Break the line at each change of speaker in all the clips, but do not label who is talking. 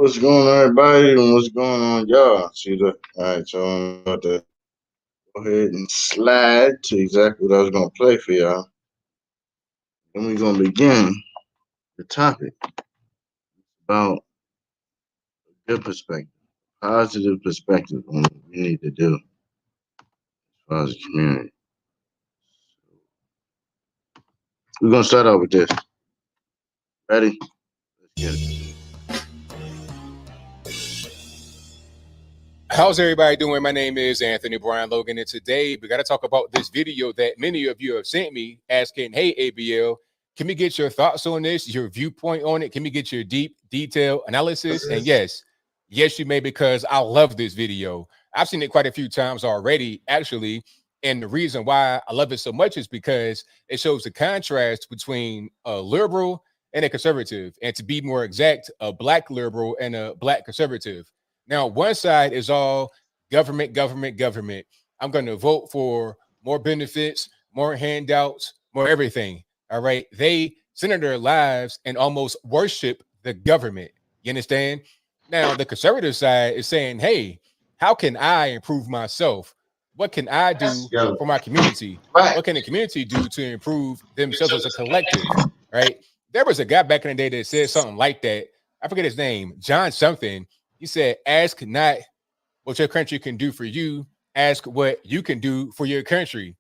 What's going on, everybody, and what's going on, y'all? See that? All right, so I'm about to go ahead and slide to exactly what I was going to play for y'all. And we're going to begin the topic about a good perspective, positive perspective on what we need to do as far as a community. We're going to start out with this. Ready? Let's get it.
How's everybody doing? My name is Anthony Brian Logan, and today we got to talk about this video that many of you have sent me asking, hey, ABL, can we get your thoughts on this, your viewpoint on it? Can we get your deep detail analysis? And yes, you may, because I love this video. I've seen it quite a few times already, actually. And the reason why I love it so much is because it shows the contrast between a liberal and a conservative. And to be more exact, a black liberal and a black conservative. Now, one side is all government, government, government. I'm going to vote for more benefits, more handouts, more everything. All right. They center their lives and almost worship the government. You understand? Now, the conservative side is saying, hey, how can I improve myself? What can I do for my community? What can the community do to improve themselves as a collective? Right. There was a guy back in the day that said something like that. I forget his name, John something. He said, ask not what your country can do for you, ask what you can do for your country.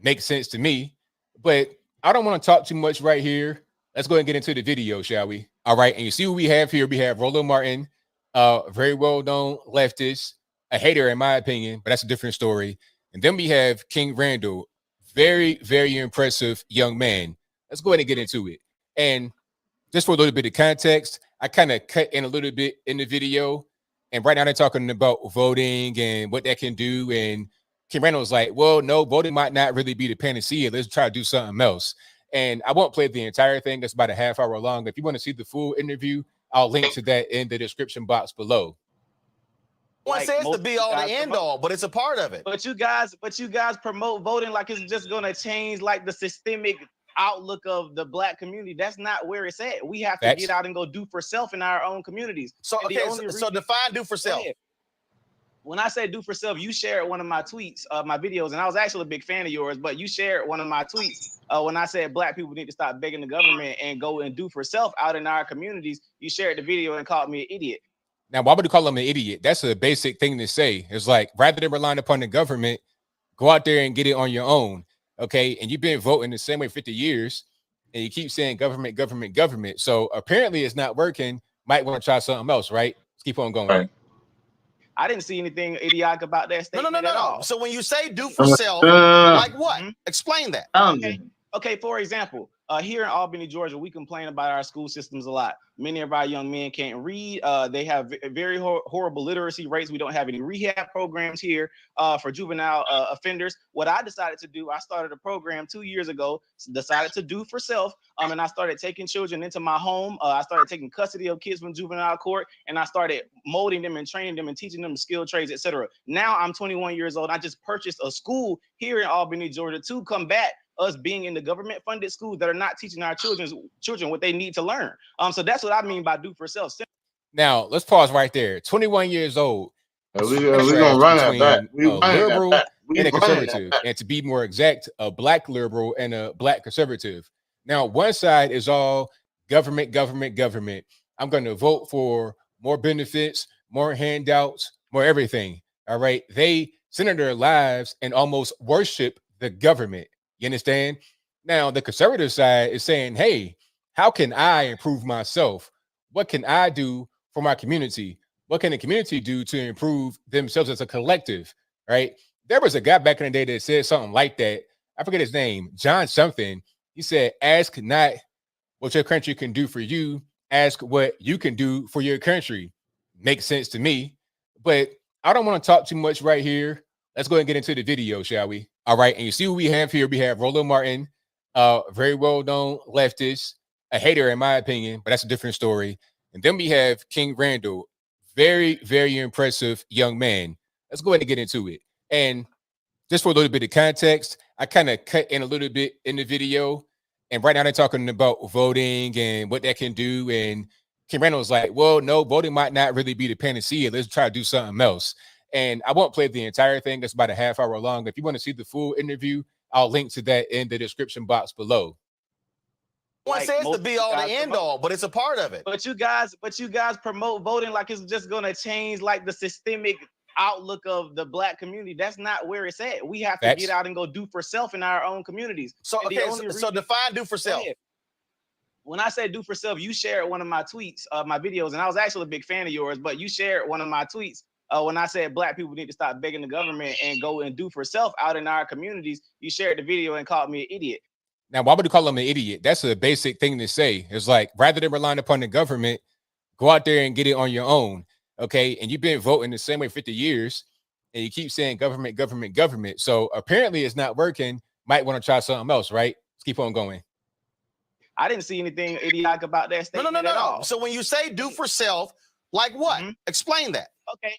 Makes sense to me, but I don't want to talk too much right here. Let's go ahead and get into the video, shall we? All right, and you see what we have here. We have Roland Martin, very well-known leftist, a hater in my opinion, but that's a different story. And then we have King Randall, very, very impressive young man. Let's go ahead and get into it. And just for a little bit of context, I kind of cut in a little bit in the video. And right now they're talking about voting and what that can do. And Kim Randall was like, well, no, voting might not really be the panacea. Let's try to do something else. And I won't play the entire thing. That's about a half hour long. If you want to see the full interview, I'll link to that in the description box below.
One says to be all the end all, but it's a part of it.
But you guys promote voting like it's just gonna change like the systemic outlook of the black community. That's not where it's at. We have to get out and go do for self in our own communities.
So okay, so define do for self.
When I say do for self, you shared one of my tweets, my videos, and I was actually a big fan of yours, but you shared one of my tweets when I said black people need to stop begging the government and go and do for self out in our communities. You shared the video and called me an idiot.
Now, why would you call them an idiot? That's a basic thing to say. It's like, rather than relying upon the government, go out there and get it on your own. Okay. And you've been voting the same way 50 years and you keep saying government, government, government. So apparently it's not working. Might want to try something else, right? Let's keep on going.
Right. I didn't see anything idiotic about that statement.
No. So when you say do for self, like what? Explain that.
Okay, for example, here in Albany, Georgia, we complain about our school systems a lot. Many of our young men can't read. They have very horrible literacy rates. We don't have any rehab programs here for juvenile offenders. What I decided to do, I started a program 2 years ago, decided to do for self, and I started taking children into my home. I started taking custody of kids from juvenile court, and I started molding them and training them and teaching them skilled trades, etc. Now I'm 21 years old. I just purchased a school here in Albany, Georgia to combat us being in the government funded schools that are not teaching our children what they need to learn. So that's what I mean by do for self.
Now let's pause right there. 21 years old.
We're gonna run that back.
A liberal and a conservative, and to be more exact, a black liberal and a black conservative. Now, one side is all government, government, government. I'm going to vote for more benefits, more handouts, more everything. All right. They center their lives and almost worship the government. You understand? Now, the conservative side is saying, hey, how can I improve myself? What can I do for my community? What can the community do to improve themselves as a collective? Right? There was a guy back in the day that said something like that. I forget his name, John something. He said, ask not what your country can do for you, ask what you can do for your country. Makes sense to me, but I don't want to talk too much right here. Let's go ahead and get into the video, shall we? All right, and you see what we have here. We have Roland Martin, very well-known leftist, a hater in my opinion, but that's a different story. And then we have King Randall, very, very impressive young man. Let's go ahead and get into it. And just for a little bit of context, I kind of cut in a little bit in the video. And right now they're talking about voting and what that can do. And Kim Randall was like, well, no, voting might not really be the panacea. Let's try to do something else. And I won't play the entire thing. It's about a half hour long. If you want to see the full interview, I'll link to that in the description box below.
One says to be all the end all, but it's a part of it.
But you guys promote voting like it's just gonna change like the systemic outlook of the black community. That's not where it's at. We have to get out and go do for self in our own communities.
So so define do for self.
When I say do for self, you shared one of my tweets, my videos, and I was actually a big fan of yours, but you shared one of my tweets when I said black people need to stop begging the government and go and do for self out in our communities. You shared the video and called me an idiot.
Now, why would you call him an idiot? That's a basic thing to say. It's like, rather than relying upon the government, go out there and get it on your own, okay? And you've been voting the same way 50 years, and you keep saying government, government, government. So apparently it's not working. Might want to try something else, right? Let's keep on going.
I didn't see anything idiotic about that statement at all.
So when you say do for self, like what? Explain that.
Okay.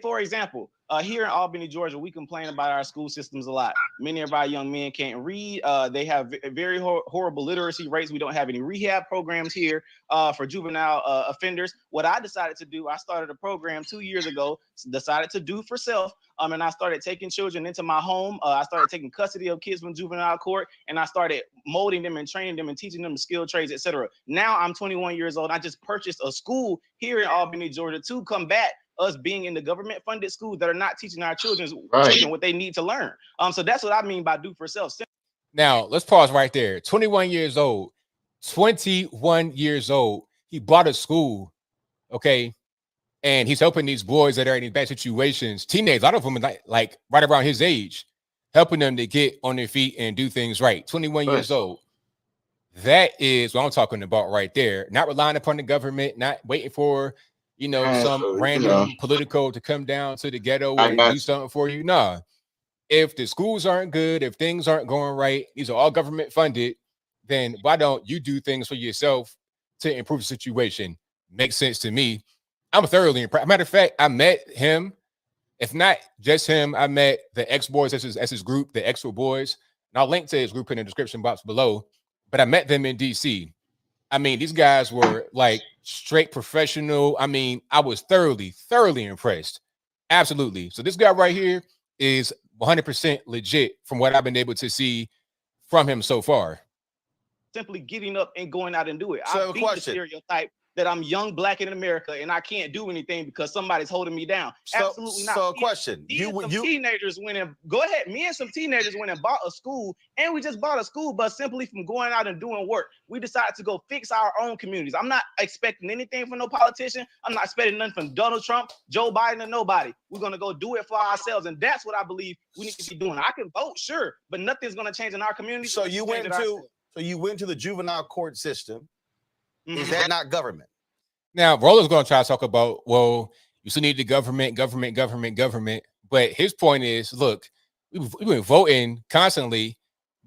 For example, here in Albany, Georgia, we complain about our school systems a lot. Many of our young men can't read. They have very horrible literacy rates. We don't have any rehab programs here for juvenile offenders. What I decided to do, I started a program 2 years ago, decided to do for self. And I started taking children into my home. I started taking custody of kids from juvenile court, and I started molding them and training them and teaching them skilled trades, etc. Now I'm 21 years old. I just purchased a school here in Albany, Georgia, to combat us being in the government-funded schools that are not teaching our children what they need to learn. So that's what I mean by do for self.
Now let's pause right there. 21 years old. 21 years old. He bought a school, okay, and he's helping these boys that are in these bad situations. Teenagers, a lot of them are like right around his age, helping them to get on their feet and do things right. 21 years old. That is what I'm talking about right there. Not relying upon the government, not waiting for some random political to come down to the ghetto and do something for you. Nah. If the schools aren't good, if things aren't going right, these are all government funded, then why don't you do things for yourself to improve the situation? Makes sense to me. I'm thoroughly impressed. Matter of fact, I met him. If not just him, I met the X-Boys as his group, the Extra Boys. And I'll link to his group in the description box below. But I met them in DC. I mean, these guys were like straight professional. I mean, I was thoroughly impressed. Absolutely. So this guy right here is 100% legit from what I've been able to see from him so far.
Simply getting up and going out and do it.
So
I beat the stereotype that I'm young, black in America, and I can't do anything because somebody's holding me down. Absolutely not.
So a question.
Teenagers went and go ahead. Me and some teenagers went and bought a school, and we just bought a school bus simply from going out and doing work. We decided to go fix our own communities. I'm not expecting anything from no politician. I'm not expecting nothing from Donald Trump, Joe Biden, or nobody. We're gonna go do it for ourselves, and that's what I believe we need to be doing. I can vote, sure, but nothing's gonna change in our community.
So you went to the juvenile court system. Is that not government?
Now, Roller's going to try to talk about, well, you still need the government. But his point is, look, we've been voting constantly,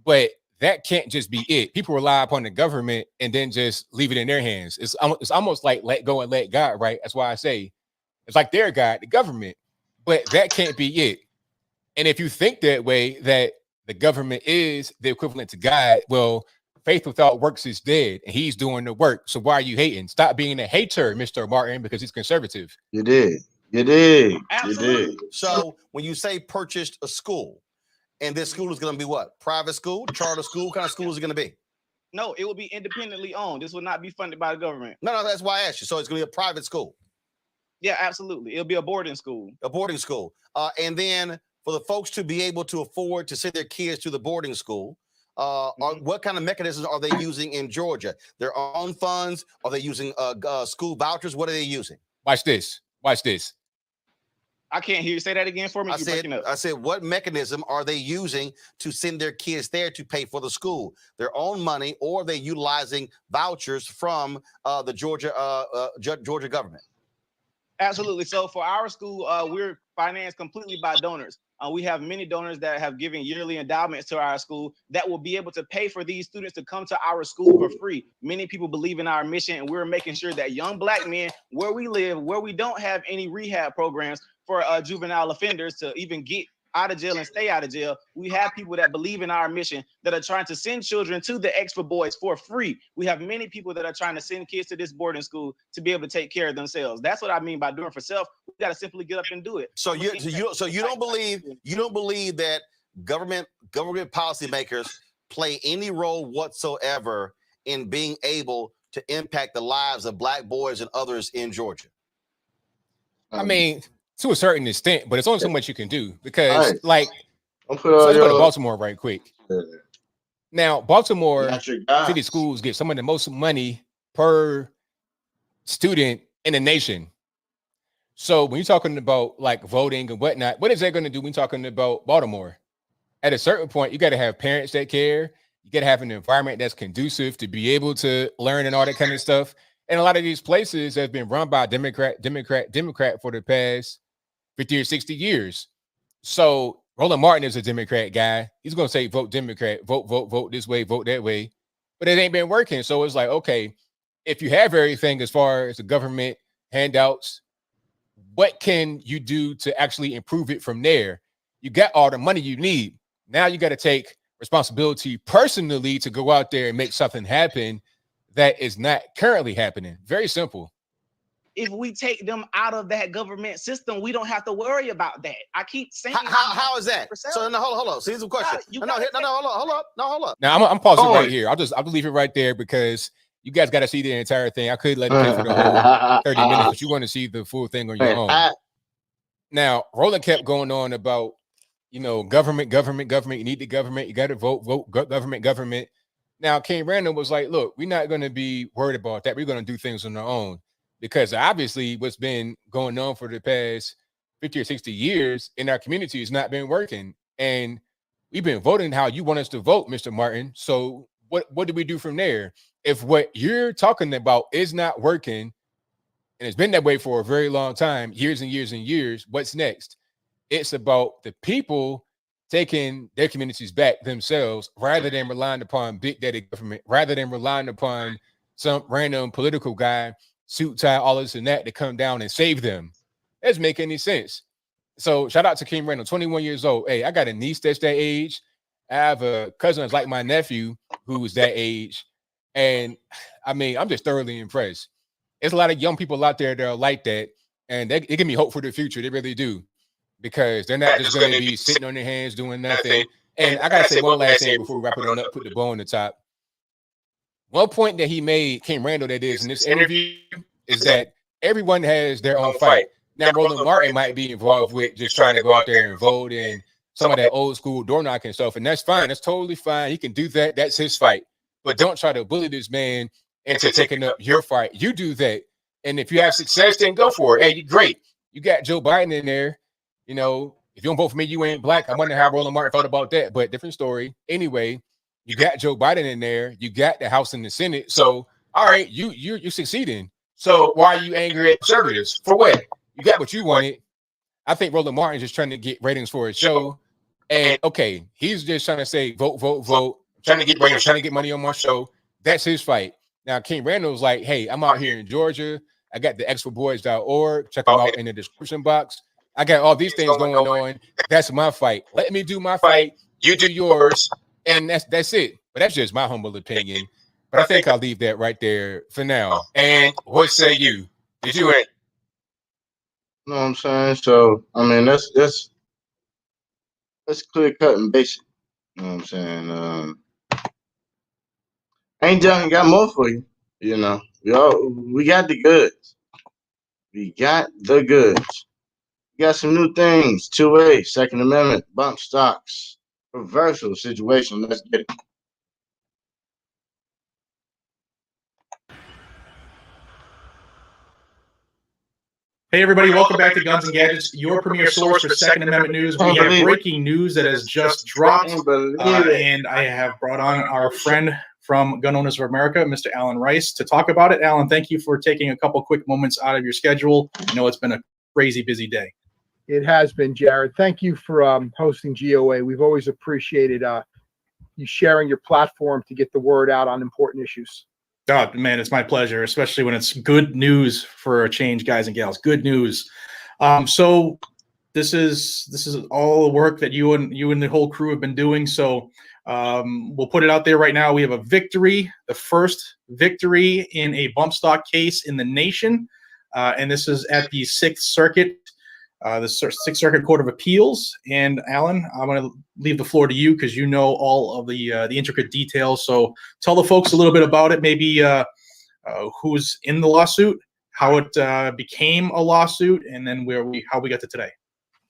but that can't just be it. People rely upon the government and then just leave it in their hands. It's almost like let go and let God, right? That's why I say it's like their God, the government. But that can't be it. And if you think that way, that the government is the equivalent to God, well, faith without works is dead, and he's doing the work. So why are you hating? Stop being a hater, Mr. Martin, because he's conservative.
You did. Absolutely.
You did. So when you say purchased a school, and this school is going to be what? Private school, charter school? What kind of school is it going to be?
No, it will be independently owned. This will not be funded by the government.
No, that's why I asked you. So it's going to be a private school?
Yeah, absolutely. It'll be a boarding school.
A boarding school. And then for the folks to be able to afford to send their kids to the boarding school, what kind of mechanisms are they using in Georgia? Their own funds? Are they using school vouchers? What are they using?
Watch this.
I can't hear you. Say that again for me.
I said, what mechanism are they using to send their kids there to pay for the school? Their own money, or are they utilizing vouchers from the Georgia government?
Absolutely. So for our school, we're financed completely by donors. We have many donors that have given yearly endowments to our school that will be able to pay for these students to come to our school for free. Many people believe in our mission, and we're making sure that young black men, where we live, where we don't have any rehab programs for juvenile offenders to even get out of jail and stay out of jail. We have people that believe in our mission that are trying to send children to the X for Boys for free. We have many people that are trying to send kids to this boarding school to be able to take care of themselves. That's what I mean by doing for self. We got to simply get up and do it.
So you don't believe that government policymakers play any role whatsoever in being able to impact the lives of Black boys and others in Georgia?
I mean, to a certain extent, but it's only so much you can do because, like,
let's
go to Baltimore right quick. Now, Baltimore city schools get some of the most money per student in the nation. So when you're talking about like voting and whatnot, what is that going to do when you're talking about Baltimore? At a certain point, you got to have parents that care. You got to have an environment that's conducive to be able to learn and all that kind of stuff. And a lot of these places have been run by Democrat for the past 50 or 60 years. So Roland Martin is a Democrat guy. He's going to say, vote Democrat, vote this way, vote that way. But it ain't been working. So it's like, okay, if you have everything as far as the government handouts, what can you do to actually improve it from there? You got all the money you need. Now you got to take responsibility personally to go out there and make something happen that is not currently happening. Very simple.
If we take them out of that government system, we don't have to worry about that. I keep saying,
how is that? So no, hold on. See, here's a question. Hold up.
Now I'm pausing right here. I'll leave it right there because you guys got to see the entire thing. I could let it play for the whole 30 minutes, but you want to see the full thing on your own. Now, Roland kept going on about, government. You need the government. You got to vote, government. Now, King Randall was like, look, we're not going to be worried about that. We're going to do things on our own. Because obviously what's been going on for the past 50 or 60 years in our community has not been working. And we've been voting how you want us to vote, Mr. Martin. So what do we do from there? If what you're talking about is not working, and it's been that way for a very long time, years and years and years, what's next? It's about the people taking their communities back themselves rather than relying upon big daddy government, rather than relying upon some random political guy, suit, tie, all this and that to come down and save them. That doesn't make any sense. So shout out to King Randall, 21 years old. Hey, I got a niece that's that age. I have a cousin that's like my nephew who is that age. And I mean, I'm just thoroughly impressed. There's a lot of young people out there that are like that. And they give me hope for the future. They really do. Because they're not just going to be sitting on their hands doing nothing. And I got to say one last thing before we wrap it on up, put the bow on the top. One point that he made, King Randall, that is in this interview, is that everyone has their own fight. Now, Roland Martin might be involved with just trying to go out there and vote and some of that old school door knocking stuff, and that's fine. That's totally fine. He can do that. That's his fight. But don't try to bully this man into taking up your fight. You do that. And if you have success, then go for it. Hey, great. You got Joe Biden in there. If you don't vote for me, you ain't black. I wonder how Roland Martin thought about that, but different story. Anyway, you got Joe Biden in there. You got the House and the Senate. So, all right, you're succeeding. So why are you angry at conservatives? For what? You got what you wanted. I think Roland Martin's just trying to get ratings for his show. And okay, he's just trying to say vote, trying to get ratings, trying to get money on my show. That's his fight. Now, King Randall's like, hey, I'm out here in Georgia. I got the xforboys.org. Check them out in the description box. I got all these things going on. That's my fight. Let me do my fight. You do yours. And that's it. But that's just my humble opinion. But I think I'll leave that right there for now. And what say you? Did you?
You know what I'm saying? So I mean, that's clear cut and basic. You know what I'm saying? Ain't done. Got more for you. We got the goods. We got the goods. We got some new things. 2A, Second Amendment, bump stocks, reversal situation. Let's get it.
Hey, everybody, welcome back to Guns and Gadgets, your premier source for Second Amendment news. We have breaking news that has just dropped, and I have brought on our friend from Gun Owners of America, Mr. Alan Rice, to talk about it. Alan, thank you for taking a couple quick moments out of your schedule. I know it's been a crazy busy day.
It has been, Jared. Thank you for hosting GOA. We've always appreciated you sharing your platform to get the word out on important issues.
Oh, man, it's my pleasure, especially when it's good news for a change, guys and gals. Good news. So this is all the work that you and the whole crew have been doing. So we'll put it out there right now. We have a victory, the first victory in a bump stock case in the nation. And this is at the Sixth Circuit, the Sixth Circuit Court of Appeals. And Alan, I'm going to leave the floor to you because you know all of the intricate details. So tell the folks a little bit about it, maybe who's in the lawsuit, how it became a lawsuit, and then how we got to today.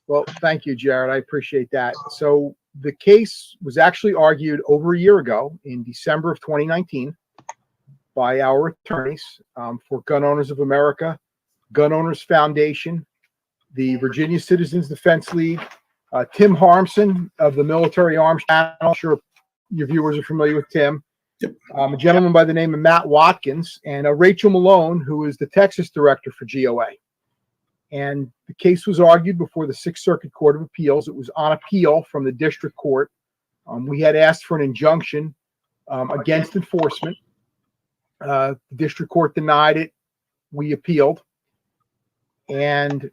Well, thank you, Jared. I appreciate that. So the case was actually argued over a year ago in December of 2019 by our attorneys for Gun Owners of America, Gun Owners Foundation, the Virginia Citizens Defense League, Tim Harmson of the Military Arms Channel. I'm sure your viewers are familiar with Tim.
Yep.
A gentleman by the name of Matt Watkins, and Rachel Malone, who is the Texas director for GOA. And the case was argued before the Sixth Circuit Court of Appeals. It was on appeal from the district court. We had asked for an injunction against enforcement. The district court denied it. We appealed. And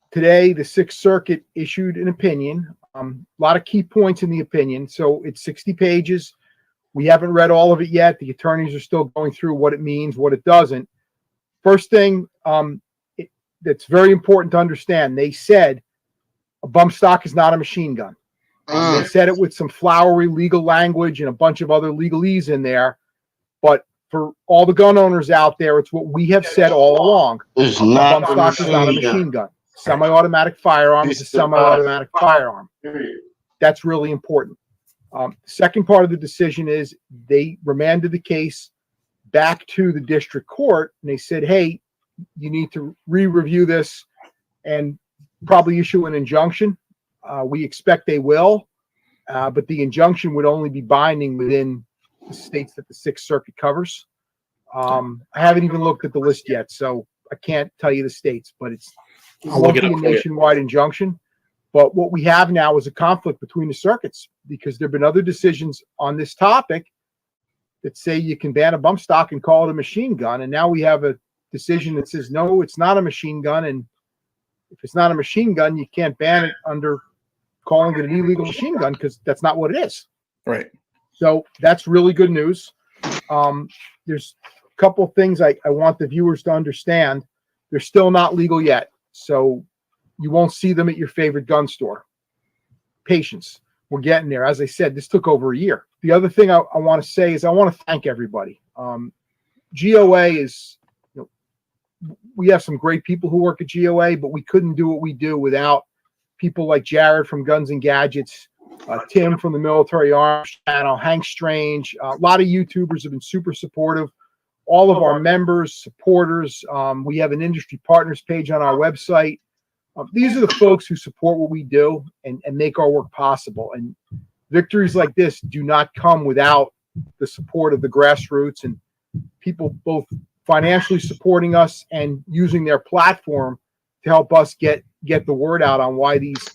today, the Sixth Circuit issued an opinion. A lot of key points in the opinion. So it's 60 pages. We haven't read all of it yet. The attorneys are still going through what it means, what it doesn't. First thing, that's very important to understand. They said a bump stock is not a machine gun. They said it with some flowery legal language and a bunch of other legalese in there. But for all the gun owners out there, it's what we have said all along.
It's
A
not
bump stock is not a machine gun. Semi-automatic firearm is a semi-automatic firearm. That's really important. The second part of the decision is they remanded the case back to the district court, and they said, hey, you need to re-review this and probably issue an injunction. We expect they will, but the injunction would only be binding within the states that the Sixth Circuit covers. I haven't even looked at the list yet, so I can't tell you the states, but it won't be a nationwide injunction. But what we have now is a conflict between the circuits because there have been other decisions on this topic that say you can ban a bump stock and call it a machine gun. And now we have a decision that says, no, it's not a machine gun. And if it's not a machine gun, you can't ban it under calling it an illegal machine gun because that's not what it is.
Right.
So that's really good news. There's a couple of things I want the viewers to understand. They're still not legal yet. So you won't see them at your favorite gun store. Patience. We're getting there. As I said, this took over a year. The other thing I want to say is I want to thank everybody. GOA is, we have some great people who work at GOA, but we couldn't do what we do without people like Jared from Guns and Gadgets, Tim from the Military Arms Channel, Hank Strange. A lot of YouTubers have been super supportive. All of our members, supporters. We have an industry partners page on our website. These are the folks who support what we do and make our work possible. And victories like this do not come without the support of the grassroots and people both financially supporting us and using their platform to help us get the word out on why these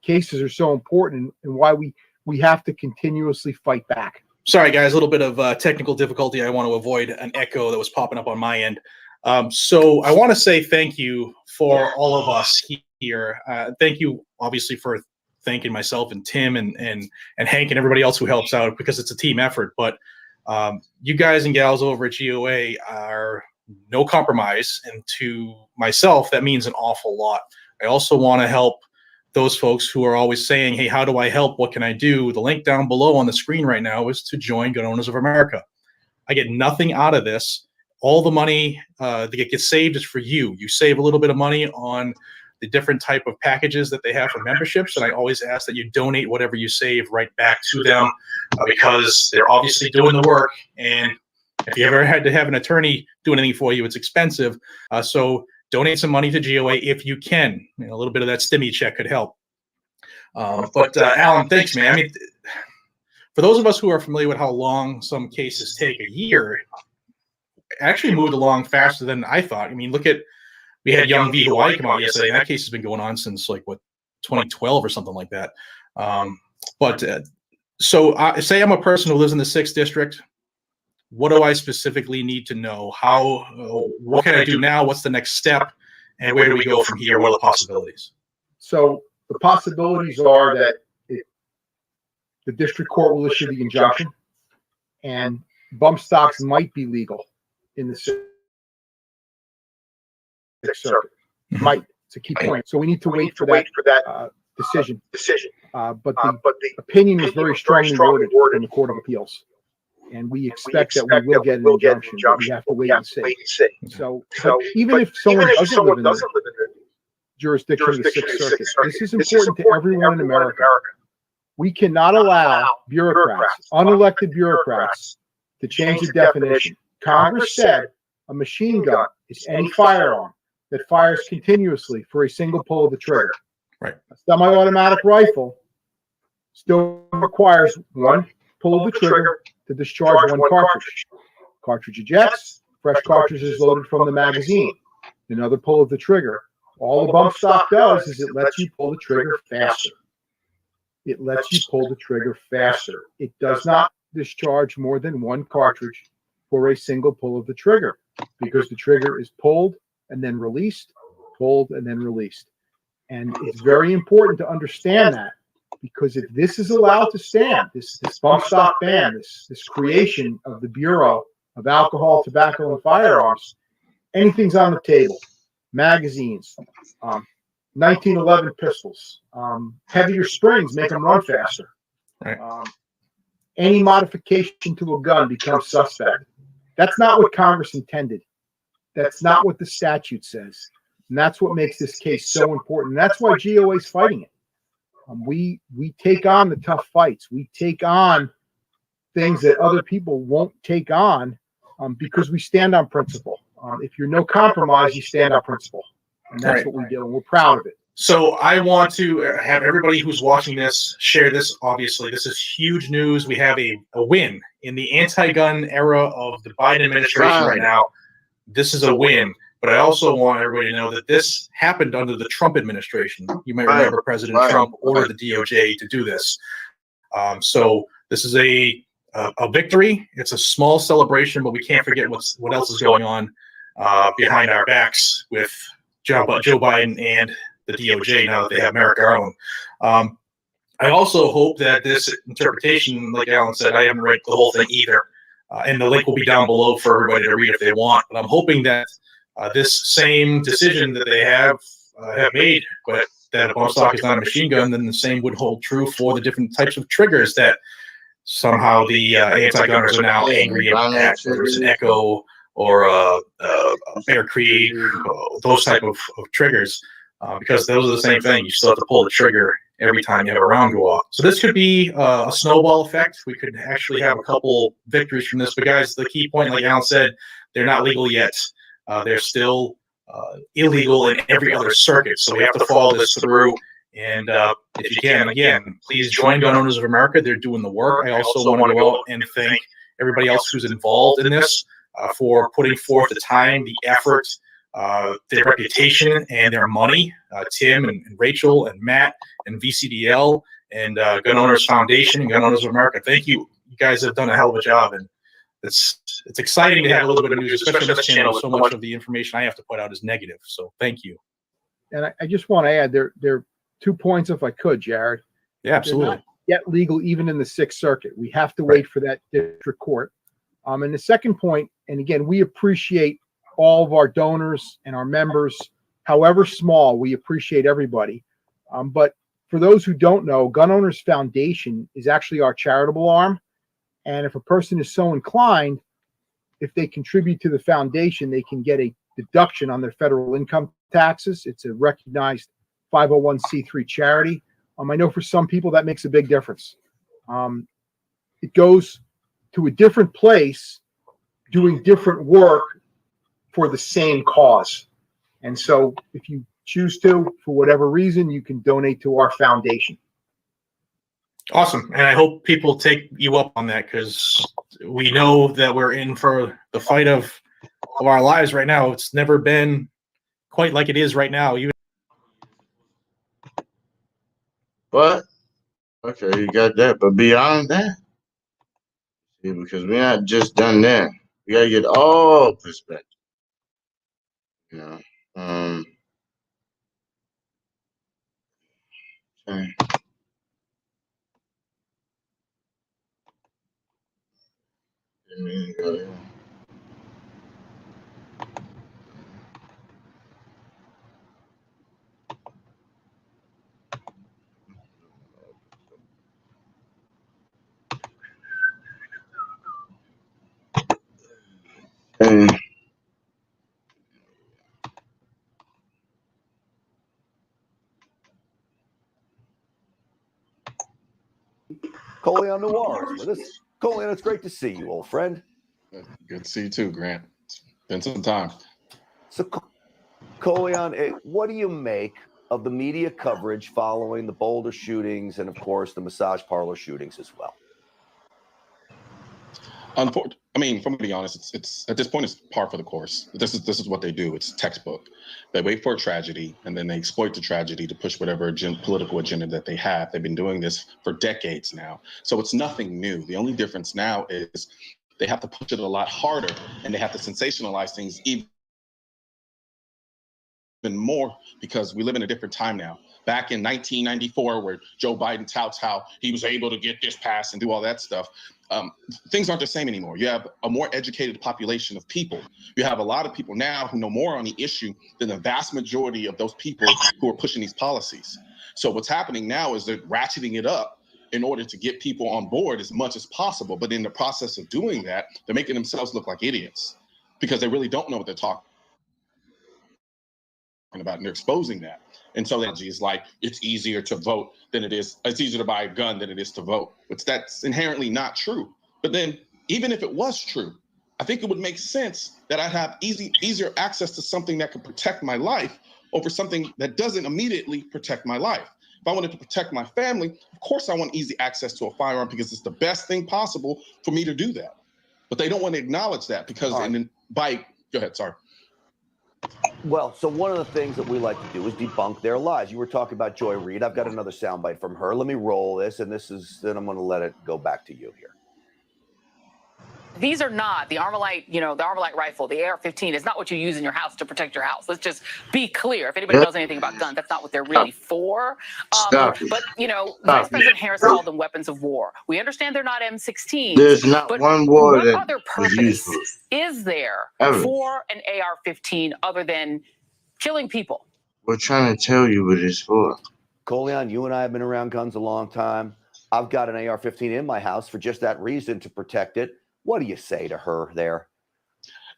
cases are so important and why we have to continuously fight back.
Sorry, guys, a little bit of technical difficulty. I want to avoid an echo that was popping up on my end. So I want to say thank you for all of us here. Thank you, obviously, for thanking myself and Tim and Hank and everybody else who helps out because it's a team effort. But you guys and gals over at GOA are no compromise. And to myself, that means an awful lot. I also want to help those folks who are always saying, hey, how do I help? What can I do? The link down below on the screen right now is to join Gun Owners of America. I get nothing out of this. All the money that gets saved is for you. You save a little bit of money on the different type of packages that they have for memberships. And I always ask that you donate whatever you save right back to them because they're obviously doing the work. And if you ever had to have an attorney do anything for you, it's expensive. So donate some money to GOA if you can. A little bit of that stimmy check could help. But Alan, thanks, man. I mean, for those of us who are familiar with how long some cases take, a year actually moved along faster than I thought. I mean, we had Young v. Hawaii come out yesterday, and that case has been going on since 2012 or something like that. So say I'm a person who lives in the 6th district. What do I specifically need to know? What can I do now? What's the next step? And where do we go from here? What are the possibilities?
So the possibilities are that the district court will issue the injunction, and bump stocks might be legal in the Sixth Circuit. Might. It's a key point. So we need to wait for that decision. But the opinion was very strongly worded from the Court of Appeals, and we expect that we will get an injunction. But we have to wait and see. So even if someone doesn't live in the jurisdiction of the Sixth Circuit, this is important to everyone in America. We cannot allow bureaucrats, unelected bureaucrats, to change the definition. Congress said a machine gun is any firearm that fires continuously for a single pull of the trigger.
Right.
A semi-automatic rifle still requires one pull of the trigger to discharge one cartridge. Cartridge ejects, fresh cartridge is loaded from the magazine. Another pull of the trigger. All the bump stock does is it lets you pull the trigger faster. It lets you pull the trigger faster. It does not discharge more than one cartridge for a single pull of the trigger, because the trigger is pulled and then released, pulled and then released. And it's very important to understand that, because if this is allowed to stand, this bump stock ban, this creation of the Bureau of Alcohol, Tobacco, and Firearms, anything's on the table. Magazines, 1911 pistols, heavier springs make them run faster.
Right.
Any modification to a gun becomes suspect. That's not what Congress intended. That's not what the statute says. And that's what makes this case so important. And that's why GOA is fighting it. We take on the tough fights. We take on things that other people won't take on because we stand on principle. If you're no compromise, you stand on principle. And that's what we do. And we're proud of it.
So I want to have everybody who's watching this share this. Obviously, this is huge news. We have a win in the anti-gun era of the Biden administration right now. This is a win. But I also want everybody to know that this happened under the Trump administration. You might remember President Trump ordered the DOJ to do this. So this is a victory. It's a small celebration, but we can't forget what else is going on behind our backs with Joe Biden and the DOJ now that they have Merrick Garland. I also hope that this interpretation, like Alan said, I haven't read the whole thing either, and the link will be down below for everybody to read if they want. But I'm hoping that this same decision that they have made, but that a bump stock is not a machine gun, then the same would hold true for the different types of triggers that somehow the anti-gunners are now angry at, whether it's an Echo or a Bear Creek, those type of triggers, because those are the same thing. You still have to pull the trigger every time you have a round go off. So this could be a snowball effect. We could actually have a couple victories from this. But guys, the key point, like Alan said, they're not legal yet. They're still illegal in every other circuit. So we have to follow this through. And if you can, again, please join Gun Owners of America. They're doing the work. I also want to go out and thank everybody else who's involved in this for putting forth the time, the effort, their reputation, and their money. Tim and Rachel and Matt and VCDL and Gun Owners Foundation and Gun Owners of America. Thank you. You guys have done a hell of a job. And it's exciting to have a little bit of news, especially on this channel. So much of the information I have to put out is negative. So thank you.
And I just want to add there are 2 points, if I could, Jared.
Yeah, absolutely.
They're not yet legal even in the Sixth Circuit. We have to wait for that district court. And the second point, and again, we appreciate all of our donors and our members, however small. We appreciate everybody. But for those who don't know, Gun Owners Foundation is actually our charitable arm. And if a person is so inclined, if they contribute to the foundation, they can get a deduction on their federal income taxes. It's a recognized 501c3 charity. I know for some people that makes a big difference. It goes to a different place doing different work for the same cause. And so if you choose to, for whatever reason, you can donate to our foundation.
Awesome. And I hope people take you up on that, because we know that we're in for the fight of our lives right now. It's never been quite like it is right now.
But okay, you got that. But beyond that, see, because we're not just done that. We gotta get all perspective. You know, Okay. And
Coleon Noir is with us. Coleon, it's great to see you, old friend.
Good to see you too, Grant. It's been some time.
So, Coleon, what do you make of the media coverage following the Boulder shootings and, of course, the massage parlor shootings as well?
I mean, from to be honest, it's at this point it's par for the course. This is what they do. It's textbook. They wait for a tragedy and then they exploit the tragedy to push whatever political agenda that they have. They've been doing this for decades now, so it's nothing new. The only difference now is they have to push it a lot harder and they have to sensationalize things even more because we live in a different time now. Back in 1994, where Joe Biden touts how he was able to get this passed and do all that stuff, things aren't the same anymore. You have a more educated population of people. You have a lot of people now who know more on the issue than the vast majority of those people who are pushing these policies. So what's happening now is they're ratcheting it up in order to get people on board as much as possible. But in the process of doing that, they're making themselves look like idiots because they really don't know what they're talking about, and they're exposing that. And so that is like, it's easier to vote than it is, it's easier to buy a gun than it is to vote. That's inherently not true. But then even if it was true, I think it would make sense that I'd have easier access to something that could protect my life over something that doesn't immediately protect my life. If I wanted to protect my family, of course I want easy access to a firearm because it's the best thing possible for me to do that. But they don't want to acknowledge that because go ahead, sorry.
Well, so one of the things that we like to do is debunk their lies. You were talking about Joy Reid. I've got another soundbite from her. Let me roll this, and then I'm going to let it go back to you here.
These are not the Armalite, the Armalite rifle, the AR-15 is not what you use in your house to protect your house. Let's just be clear. If anybody knows anything about guns, that's not what they're really for. But, Vice President Harris called them weapons of war. We understand they're not M16s.
There's not one war
what
that
other purpose is there for an AR-15 other than killing people?
We're trying to tell you what it's for.
Coleon, you and I have been around guns a long time. I've got an AR-15 in my house for just that reason, to protect it. What do you say to her there?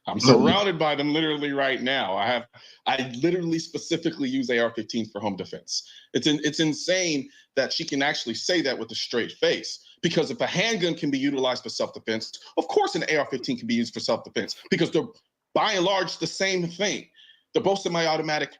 I'm surrounded by them literally right now. I literally specifically use AR-15s for home defense. It's insane that she can actually say that with a straight face. Because if a handgun can be utilized for self-defense, of course an AR-15 can be used for self-defense because they're by and large the same thing. They're both semi-automatic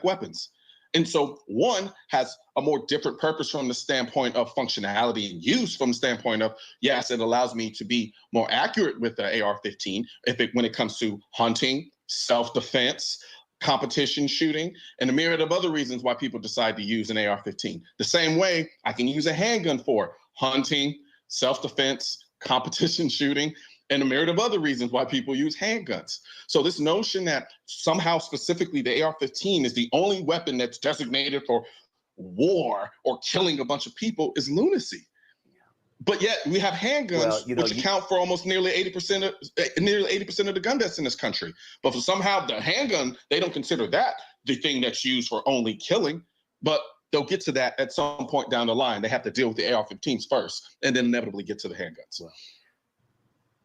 weapons. And so one has a more different purpose from the standpoint of functionality and use, from the standpoint of, yes, it allows me to be more accurate with the AR-15 when it comes to hunting, self-defense, competition shooting, and a myriad of other reasons why people decide to use an AR-15. The same way I can use a handgun for hunting, self-defense, competition shooting, and a myriad of other reasons why people use handguns. So this notion that somehow specifically the AR-15 is the only weapon that's designated for war or killing a bunch of people is lunacy. But yet we have handguns, which account for almost nearly 80% of the gun deaths in this country. But for somehow the handgun, they don't consider that the thing that's used for only killing. But they'll get to that at some point down the line. They have to deal with the AR-15s first, and then inevitably get to the handguns.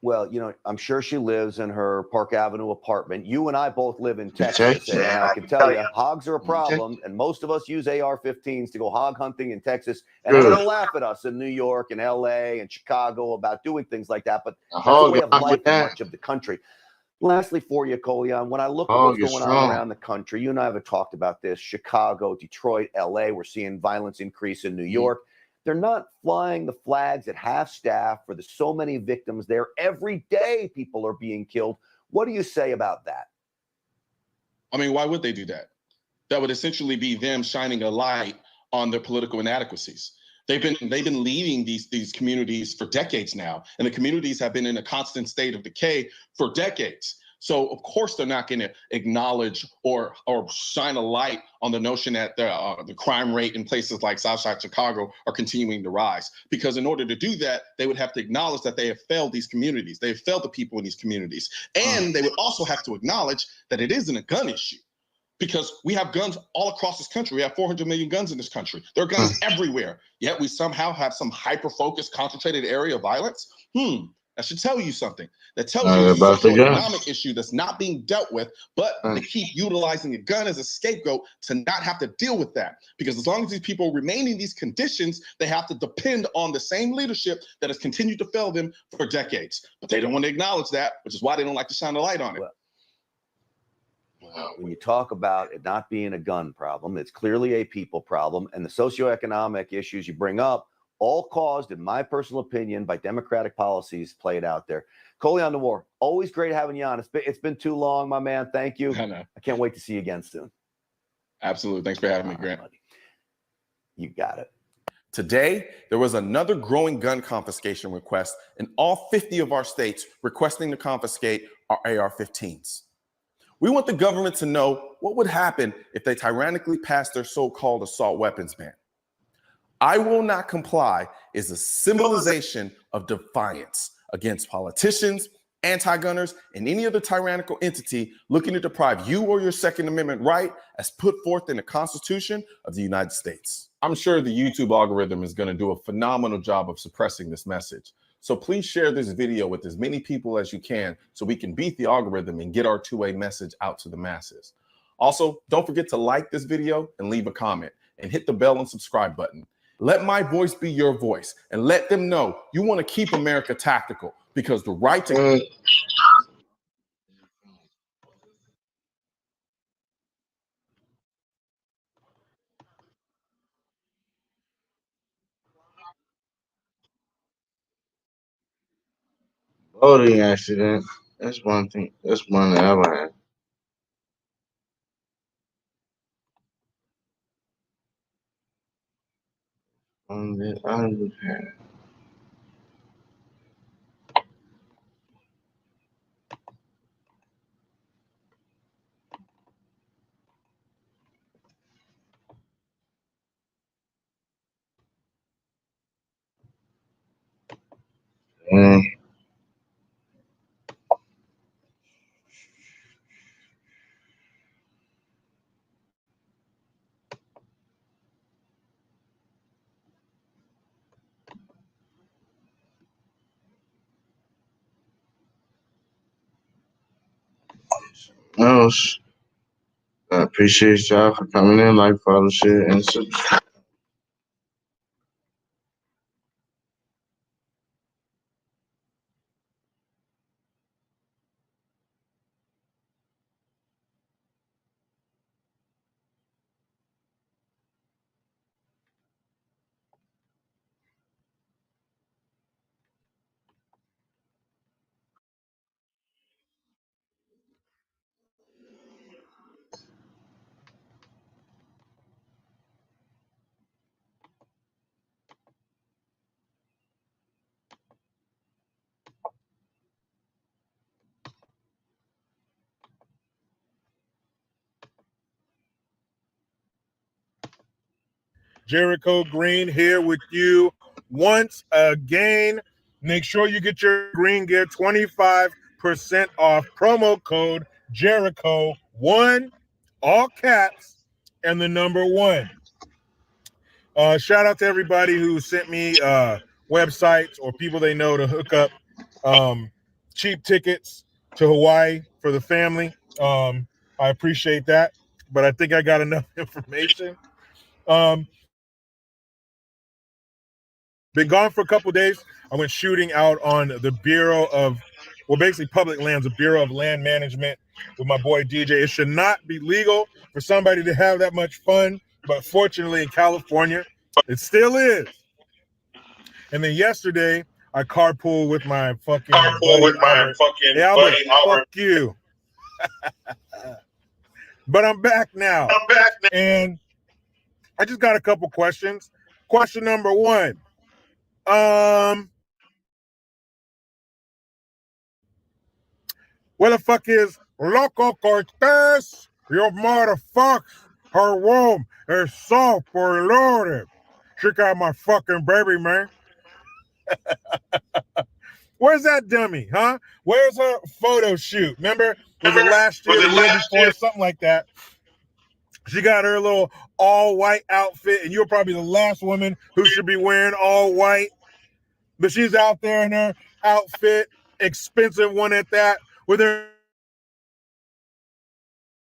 Well, I'm sure she lives in her Park Avenue apartment. You and I both live in Texas, and I can tell you, hogs are a problem, and most of us use AR-15s to go hog hunting in Texas. And they're going to laugh at us in New York and LA and Chicago about doing things like that, but that's the way of life in much of the country. Lastly for you, Coleon, when I look at what's going on around the country, you and I have talked about this, Chicago, Detroit, LA, we're seeing violence increase in New York. They're not flying the flags at half-staff for the so many victims there. Every day people are being killed. What do you say about that?
I mean, why would they do that? That would essentially be them shining a light on their political inadequacies. They've been leading these communities for decades now, and the communities have been in a constant state of decay for decades. So of course they're not going to acknowledge or shine a light on the notion that the crime rate in places like Southside Chicago are continuing to rise. Because in order to do that, they would have to acknowledge that they have failed these communities. They have failed the people in these communities. And they would also have to acknowledge that it isn't a gun issue. Because we have guns all across this country. We have 400 million guns in this country. There are guns everywhere. Yet we somehow have some hyper-focused, concentrated area of violence. That should tell you something. That tells you it's a socioeconomic issue that's not being dealt with, but they keep utilizing a gun as a scapegoat to not have to deal with that. Because as long as these people remain in these conditions, they have to depend on the same leadership that has continued to fail them for decades. But they don't want to acknowledge that, which is why they don't like to shine a light on it.
When you talk about it not being a gun problem, it's clearly a people problem. And the socioeconomic issues you bring up, all caused, in my personal opinion, by Democratic policies played out there. Colion Noir, always great having you on. It's been too long, my man. Thank you. I can't wait to see you again soon.
Absolutely. Thanks for having me, Grant.
Buddy. You got it.
Today, there was another growing gun confiscation request in all 50 of our states requesting to confiscate our AR-15s. We want the government to know what would happen if they tyrannically passed their so-called assault weapons ban. I will not comply is a symbolization of defiance against politicians, anti-gunners, and any other tyrannical entity looking to deprive you or your Second Amendment right as put forth in the Constitution of the United States. I'm sure the YouTube algorithm is going to do a phenomenal job of suppressing this message. So please share this video with as many people as you can so we can beat the algorithm and get our two-way message out to the masses. Also, don't forget to like this video and leave a comment and hit the bell and subscribe button. Let my voice be your voice and let them know you want to keep America tactical because the right to...
Voting accident. That's one thing. That's one that ever had. One that I would have. Else, I appreciate y'all for coming in, like, follow, share, and subscribe.
Jericho Green here with you once again. Make sure you get your green gear 25% off. Promo code Jericho1, all caps, and the number 1. Shout out to everybody who sent me websites or people they know to hook up cheap tickets to Hawaii for the family. I appreciate that, but I think I got enough information. Been gone for a couple days. I went shooting out on the Bureau of, well, basically public lands, the Bureau of Land Management with my boy DJ. It should not be legal for somebody to have that much fun, but fortunately in California, it still is. And then yesterday, I carpooled with my fucking buddy Albert. Hey, Albert, fuck you. But I'm back now. And I just got a couple questions. Question number 1. Where the fuck is Loco Cortez? You motherfucker. Her womb is so loaded. She got my fucking baby, man. Where's that dummy, huh? Where's her photo shoot? Remember? Was it last year, the year before, something like that? She got her little all-white outfit, and you're probably the last woman who should be wearing all white. But she's out there in her outfit, expensive one at that, with her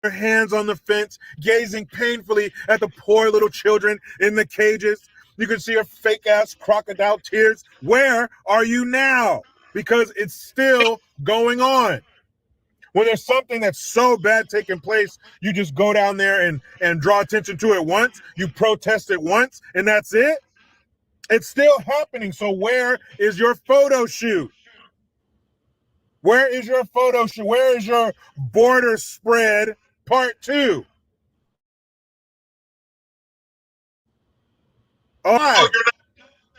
hands on the fence, gazing painfully at the poor little children in the cages. You can see her fake-ass crocodile tears. Where are you now? Because it's still going on. When there's something that's so bad taking place, you just go down there and draw attention to it once, you protest it once, and that's it? It's still happening. So where is your photo shoot? Where is your photo shoot? Where is your border spread part 2? Oh,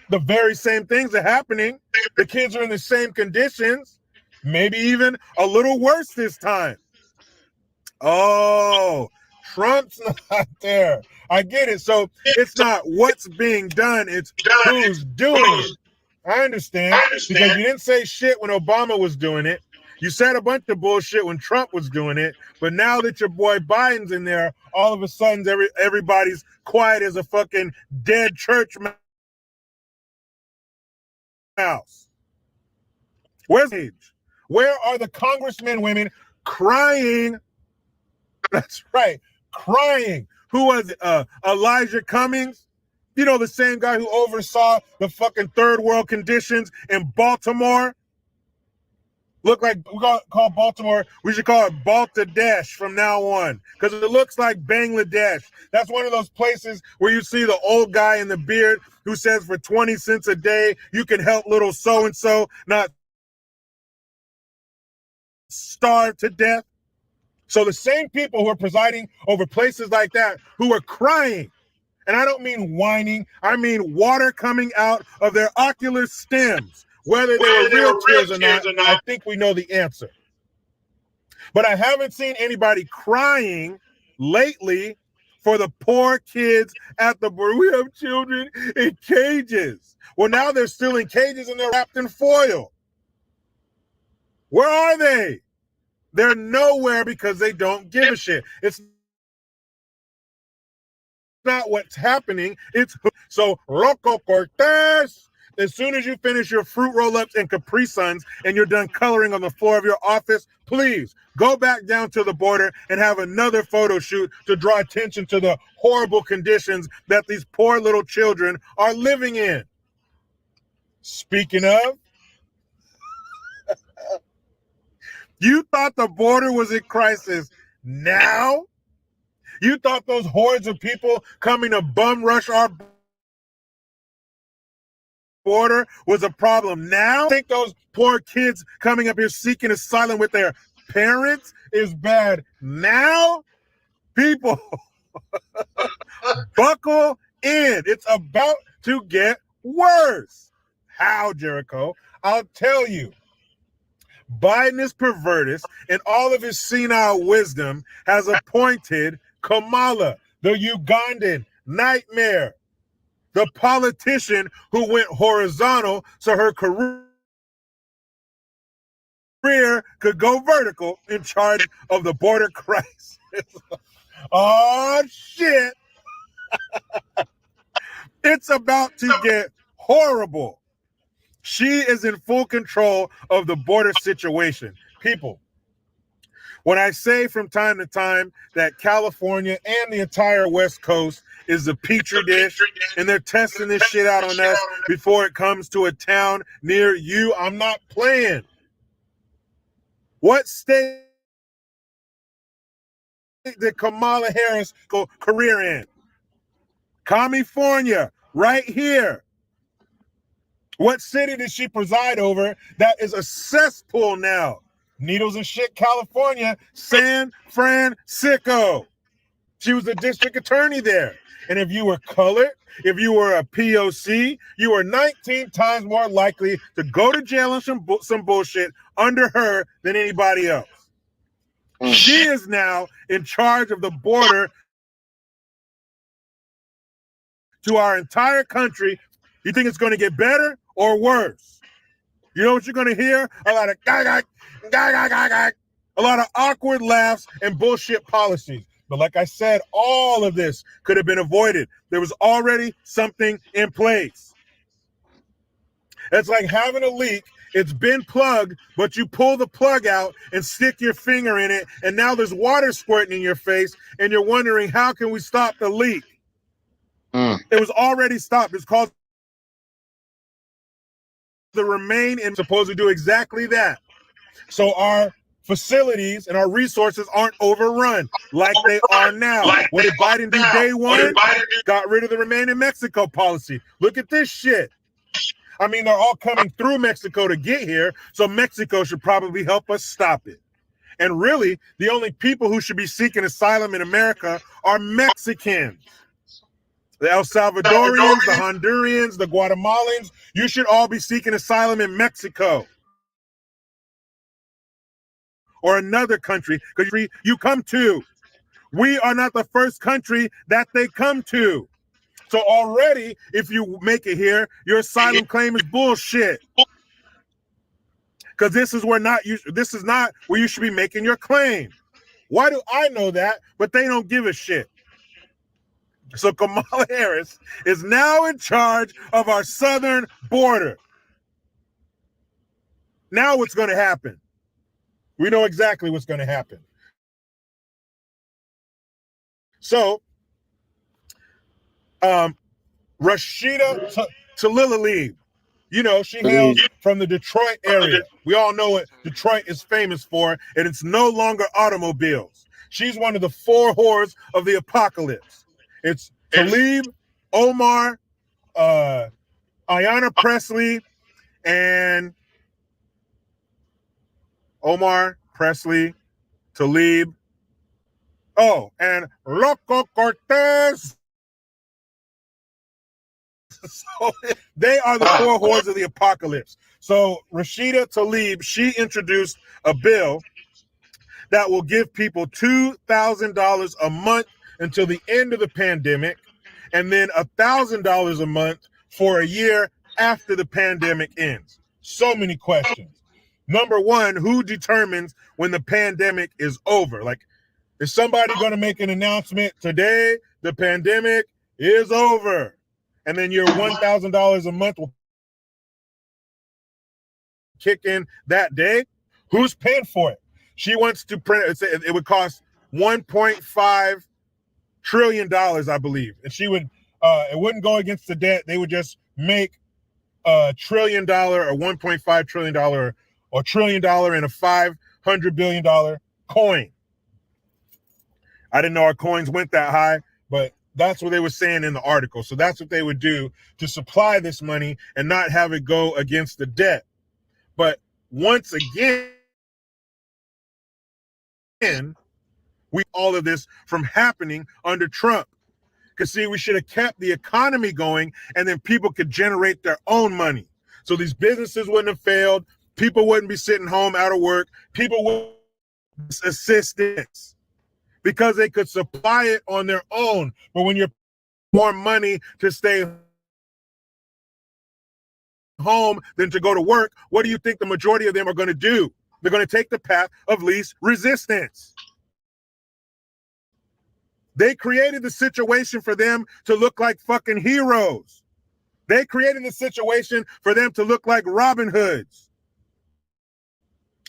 the very same things are happening. The kids are in the same conditions, maybe even a little worse this time. Oh, Trump's not there. I get it. So it's not what's being done, it's who's doing it. I understand, because you didn't say shit when Obama was doing it. You said a bunch of bullshit when Trump was doing it. But now that your boy Biden's in there, all of a sudden everybody's quiet as a fucking dead church mouse. Where's age? Where are the congressmen women crying? That's right, crying. Who was it? Elijah Cummings? You know, the same guy who oversaw the fucking third world conditions in Baltimore. Look like we call Baltimore, we should call it Baltadesh from now on, because it looks like Bangladesh. That's one of those places where you see the old guy in the beard who says for 20 cents a day, you can help little so-and-so not starve to death. So the same people who are presiding over places like that, who are crying, and I don't mean whining, I mean water coming out of their ocular stems. Whether they were real tears or not, I think we know the answer. But I haven't seen anybody crying lately for the poor kids at the border. We have children in cages. Well, now they're still in cages and they're wrapped in foil. Where are they? They're nowhere because they don't give a shit. It's not what's happening. It's so Loco Cortez. As soon as you finish your fruit roll-ups and Capri Suns and you're done coloring on the floor of your office, please go back down to the border and have another photo shoot to draw attention to the horrible conditions that these poor little children are living in. Speaking of, you thought the border was in crisis now? You thought those hordes of people coming to bum rush our border was a problem now? I think those poor kids coming up here seeking asylum with their parents is bad now? People, buckle in. It's about to get worse. How, Jericho? I'll tell you. Biden is perverted, and all of his senile wisdom has appointed Kamala, the Ugandan nightmare, the politician who went horizontal so her career could go vertical, in charge of the border crisis. Oh, shit. It's about to get horrible. She is in full control of the border situation. People, when I say from time to time that California and the entire West Coast is a petri dish and they're testing this shit out on us before it comes to a town near you, I'm not playing. What state did Kamala Harris go career in? California, right here. What city did she preside over that is a cesspool now? Needles and shit, California, San Francisco. She was the district attorney there. And if you were colored, if you were a POC, you were 19 times more likely to go to jail and some bullshit under her than anybody else. She is now in charge of the border to our entire country. You think it's going to get better or worse? You know what you're going to hear? A lot of a lot of awkward laughs and bullshit policies. But like I said, all of this could have been avoided. There was already something in place. It's like having a leak. It's been plugged, but you pull the plug out and stick your finger in it, and now there's water squirting in your face, and you're wondering, how can we stop the leak? It was already stopped. It's called the remain and supposed to do exactly that. So our facilities and our resources aren't overrun like they are now. What did Biden do day one? Got rid of the remain in Mexico policy. Look at this shit. I mean, they're all coming through Mexico to get here, so Mexico should probably help us stop it. And really, the only people who should be seeking asylum in America are Mexicans. The El Salvadorians, the Hondurans, the Guatemalans, you should all be seeking asylum in Mexico or another country, because you come to. We are not the first country that they come to. So already, if you make it here, your asylum claim is bullshit. Because this is not where you should be making your claim. Why do I know that, but they don't give a shit? So Kamala Harris is now in charge of our southern border. Now what's going to happen? We know exactly what's going to happen. So, Rashida Tlaib, you know, she hails from the Detroit area. We all know what Detroit is famous for, and it's no longer automobiles. She's one of the four whores of the apocalypse. It's Tlaib, Omar, Ayanna Pressley, and Omar, Pressley, Tlaib, and Loco Cortez. So they are the four whores of the apocalypse. So Rashida Tlaib, she introduced a bill that will give people $2,000 a month until the end of the pandemic, and then $1,000 a month for a year after the pandemic ends. So many questions. Number one, who determines when the pandemic is over? Like, is somebody going to make an announcement today, the pandemic is over, and then your $1,000 a month will kick in that day? Who's paying for it? She wants to print it. It would cost $1.5 trillion, I believe. And she would, it wouldn't go against the debt. They would just make $1 trillion or $1.5 trillion or $1 trillion in a $500 billion coin. I didn't know our coins went that high, but that's what they were saying in the article. So that's what they would do to supply this money and not have it go against the debt. But once again, we all of this from happening under Trump. Because see, we should have kept the economy going, and then people could generate their own money. So these businesses wouldn't have failed. People wouldn't be sitting home out of work. People would assistance because they could supply it on their own. But when you're more money to stay home than to go to work, what do you think the majority of them are going to do? They're going to take the path of least resistance. They created the situation for them to look like fucking heroes. They created the situation for them to look like Robin Hoods.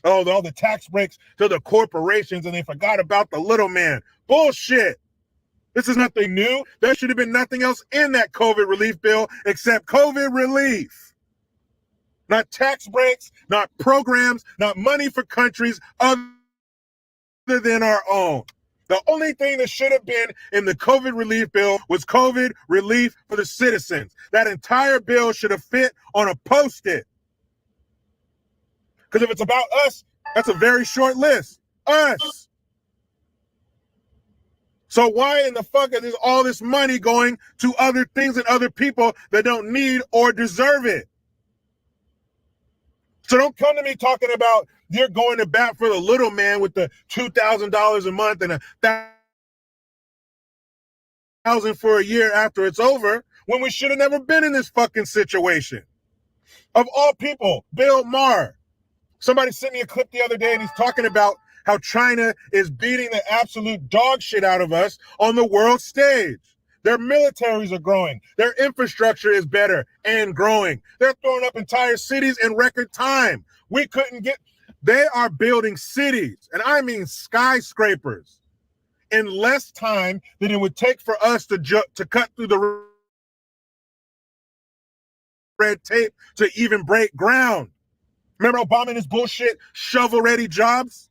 Oh, all the tax breaks to the corporations, and they forgot about the little man. Bullshit. This is nothing new. There should have been nothing else in that COVID relief bill except COVID relief. Not tax breaks, not programs, not money for countries other than our own. The only thing that should have been in the COVID relief bill was COVID relief for the citizens. That entire bill should have fit on a Post-it. Because if it's about us, that's a very short list. Us. So why in the fuck is all this money going to other things and other people that don't need or deserve it? So don't come to me talking about You're going to bat for the little man with the $2,000 a month and $1,000 for a year after it's over, when we should have never been in this fucking situation. Of all people, Bill Maher. Somebody sent me a clip the other day and he's talking about how China is beating the absolute dog shit out of us on the world stage. Their militaries are growing. Their infrastructure is better and growing. They're throwing up entire cities in record time. We couldn't get, they are building cities, and I mean skyscrapers, in less time than it would take for us to cut through the red tape to even break ground. Remember Obama and his bullshit shovel-ready jobs?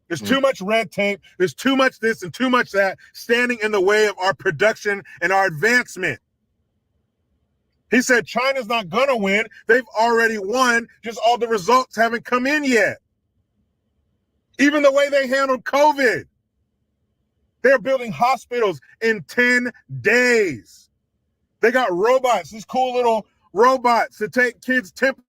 There's too much red tape. There's too much this and too much that standing in the way of our production and our advancement. He said China's not going to win. They've already won. Just all the results haven't come in yet. Even the way they handled COVID. They're building hospitals in 10 days. They got robots, these cool little robots to take kids' temperatures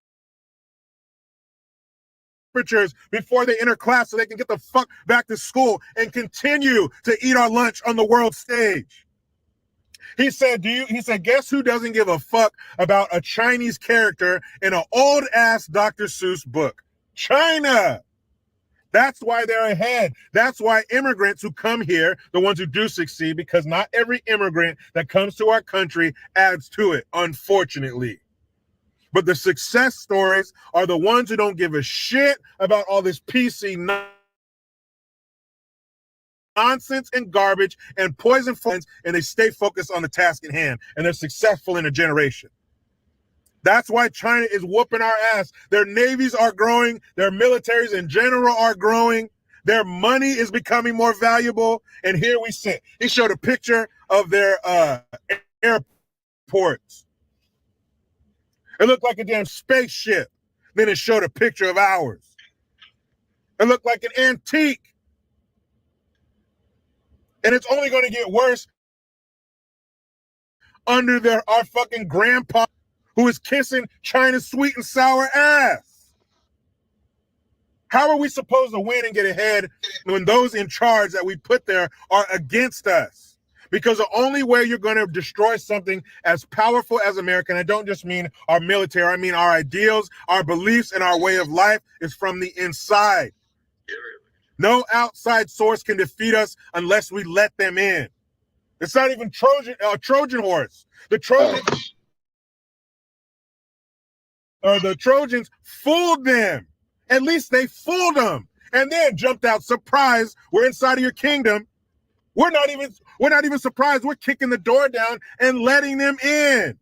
before they enter class so they can get the fuck back to school and continue to eat our lunch on the world stage. He said, guess who doesn't give a fuck about a Chinese character in an old ass Dr. Seuss book? China. That's why they're ahead. That's why immigrants who come here, the ones who do succeed, because not every immigrant that comes to our country adds to it, unfortunately. But the success stories are the ones who don't give a shit about all this PC nonsense and garbage and poison friends, and they stay focused on the task at hand, and they're successful in a generation. That's why China is whooping our ass. Their navies are growing. Their militaries in general are growing. Their money is becoming more valuable. And here we sit. He showed a picture of their airports. It looked like a damn spaceship. Then it showed a picture of ours. It looked like an antique. And it's only going to get worse under our fucking grandpa who is kissing China's sweet and sour ass. How are we supposed to win and get ahead when those in charge that we put there are against us? Because the only way you're going to destroy something as powerful as America, and I don't just mean our military, I mean our ideals, our beliefs, and our way of life, is from the inside. No outside source can defeat us unless we let them in. It's not even Trojan horse. The Trojans fooled them. At least they fooled them, and then jumped out surprised. We're inside of your kingdom. We're not even surprised. We're kicking the door down and letting them in.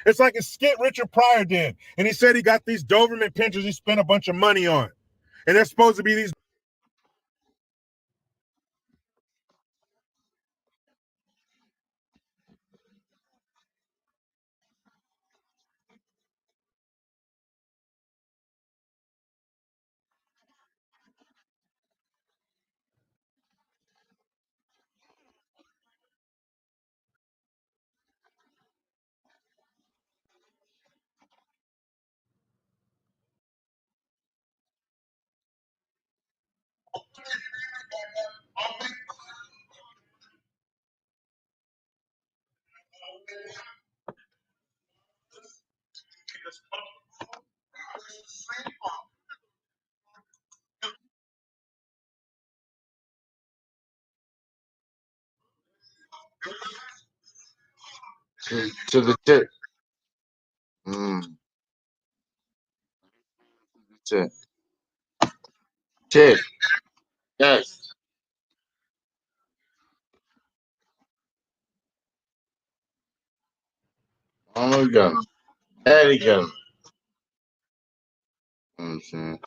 It's like a skit Richard Pryor did, and he said he got these Doberman pinchers he spent a bunch of money on, and they're supposed to be these.
To the tip. Tip. Tip. Yes. Oh my God. There you go. I'm saying.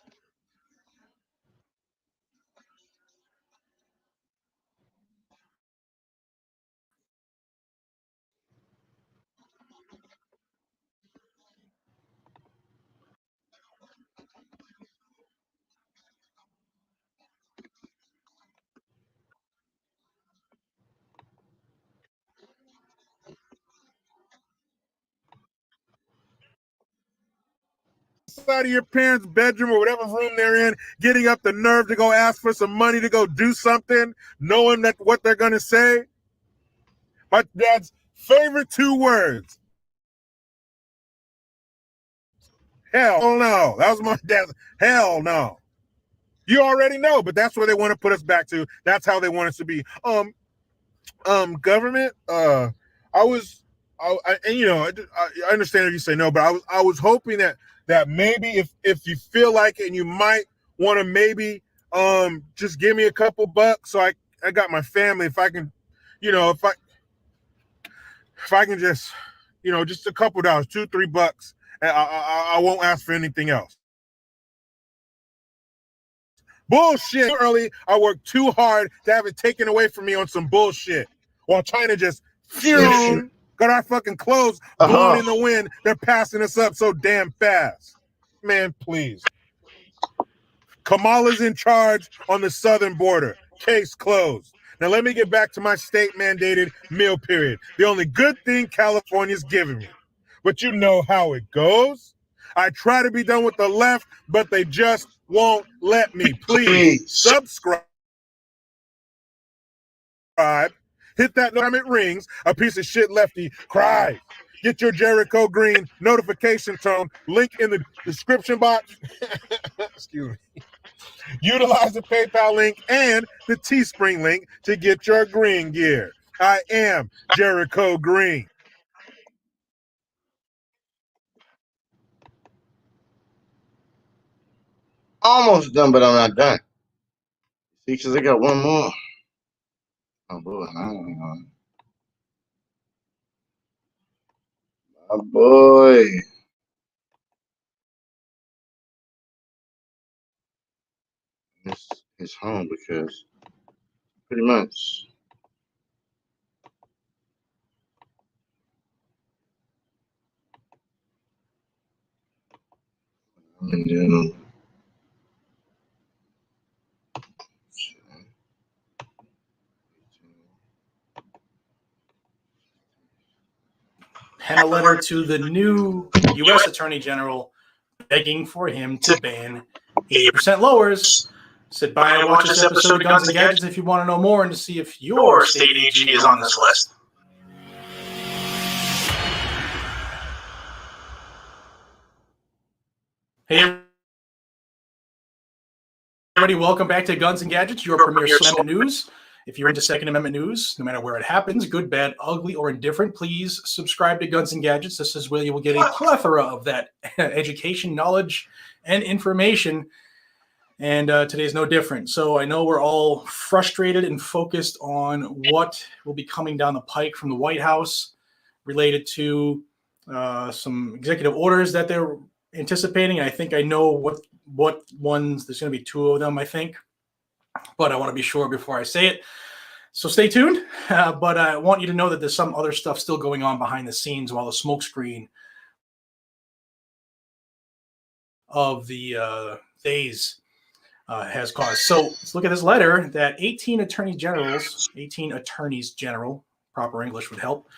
out of your parents' bedroom or whatever room they're in, getting up the nerve to go ask for some money to go do something, knowing that what they're going to say? My dad's favorite 2 words. Hell no. That was my dad's. Hell no. You already know, but that's where they want to put us back to. That's how they want us to be. Government. I understand if you say no, but I was hoping that maybe if you feel like it and you might want to maybe just give me a couple bucks so I got my family. If I can, if I can just, just a couple dollars, $2-3, I won't ask for anything else. Bullshit. Early, I worked too hard to have it taken away from me on some bullshit while China just got our fucking clothes blowing in the wind. They're passing us up so damn fast. Man, please. Kamala's in charge on the southern border. Case closed. Now let me get back to my state-mandated meal period. The only good thing California's giving me. But you know how it goes. I try to be done with the left, but they just won't let me. Please subscribe. Hit that time it rings. A piece of shit lefty cries. Get your Jericho Green notification tone. Link in the description box. Excuse me. Utilize the PayPal link and the Teespring link to get your green gear. I am Jericho Green.
Almost done, but I'm not done. See, because I got one more. Oh, boy. My boy. This is home because pretty much and then
pen a letter to the new U.S. Attorney General begging for him to ban 80% lowers. Sit by and watch this episode of Guns and Gadgets if you want to know more and to see if your state AG is on this list. Hey, everybody, welcome back to Guns and Gadgets, your premier Second Amendment news. If you're into Second Amendment news, no matter where it happens, good, bad, ugly, or indifferent, please subscribe to Guns and Gadgets. This is where you will get a plethora of that education, knowledge, and information. And today's no different. So I know we're all frustrated and focused on what will be coming down the pike from the White House related to some executive orders that they're anticipating. I think I know what ones. There's going to be 2 of them, I think. But I want to be sure before I say it. So stay tuned. But I want you to know that there's some other stuff still going on behind the scenes while the smokescreen of the days has caused. So let's look at this letter that 18 attorneys general, proper English would help.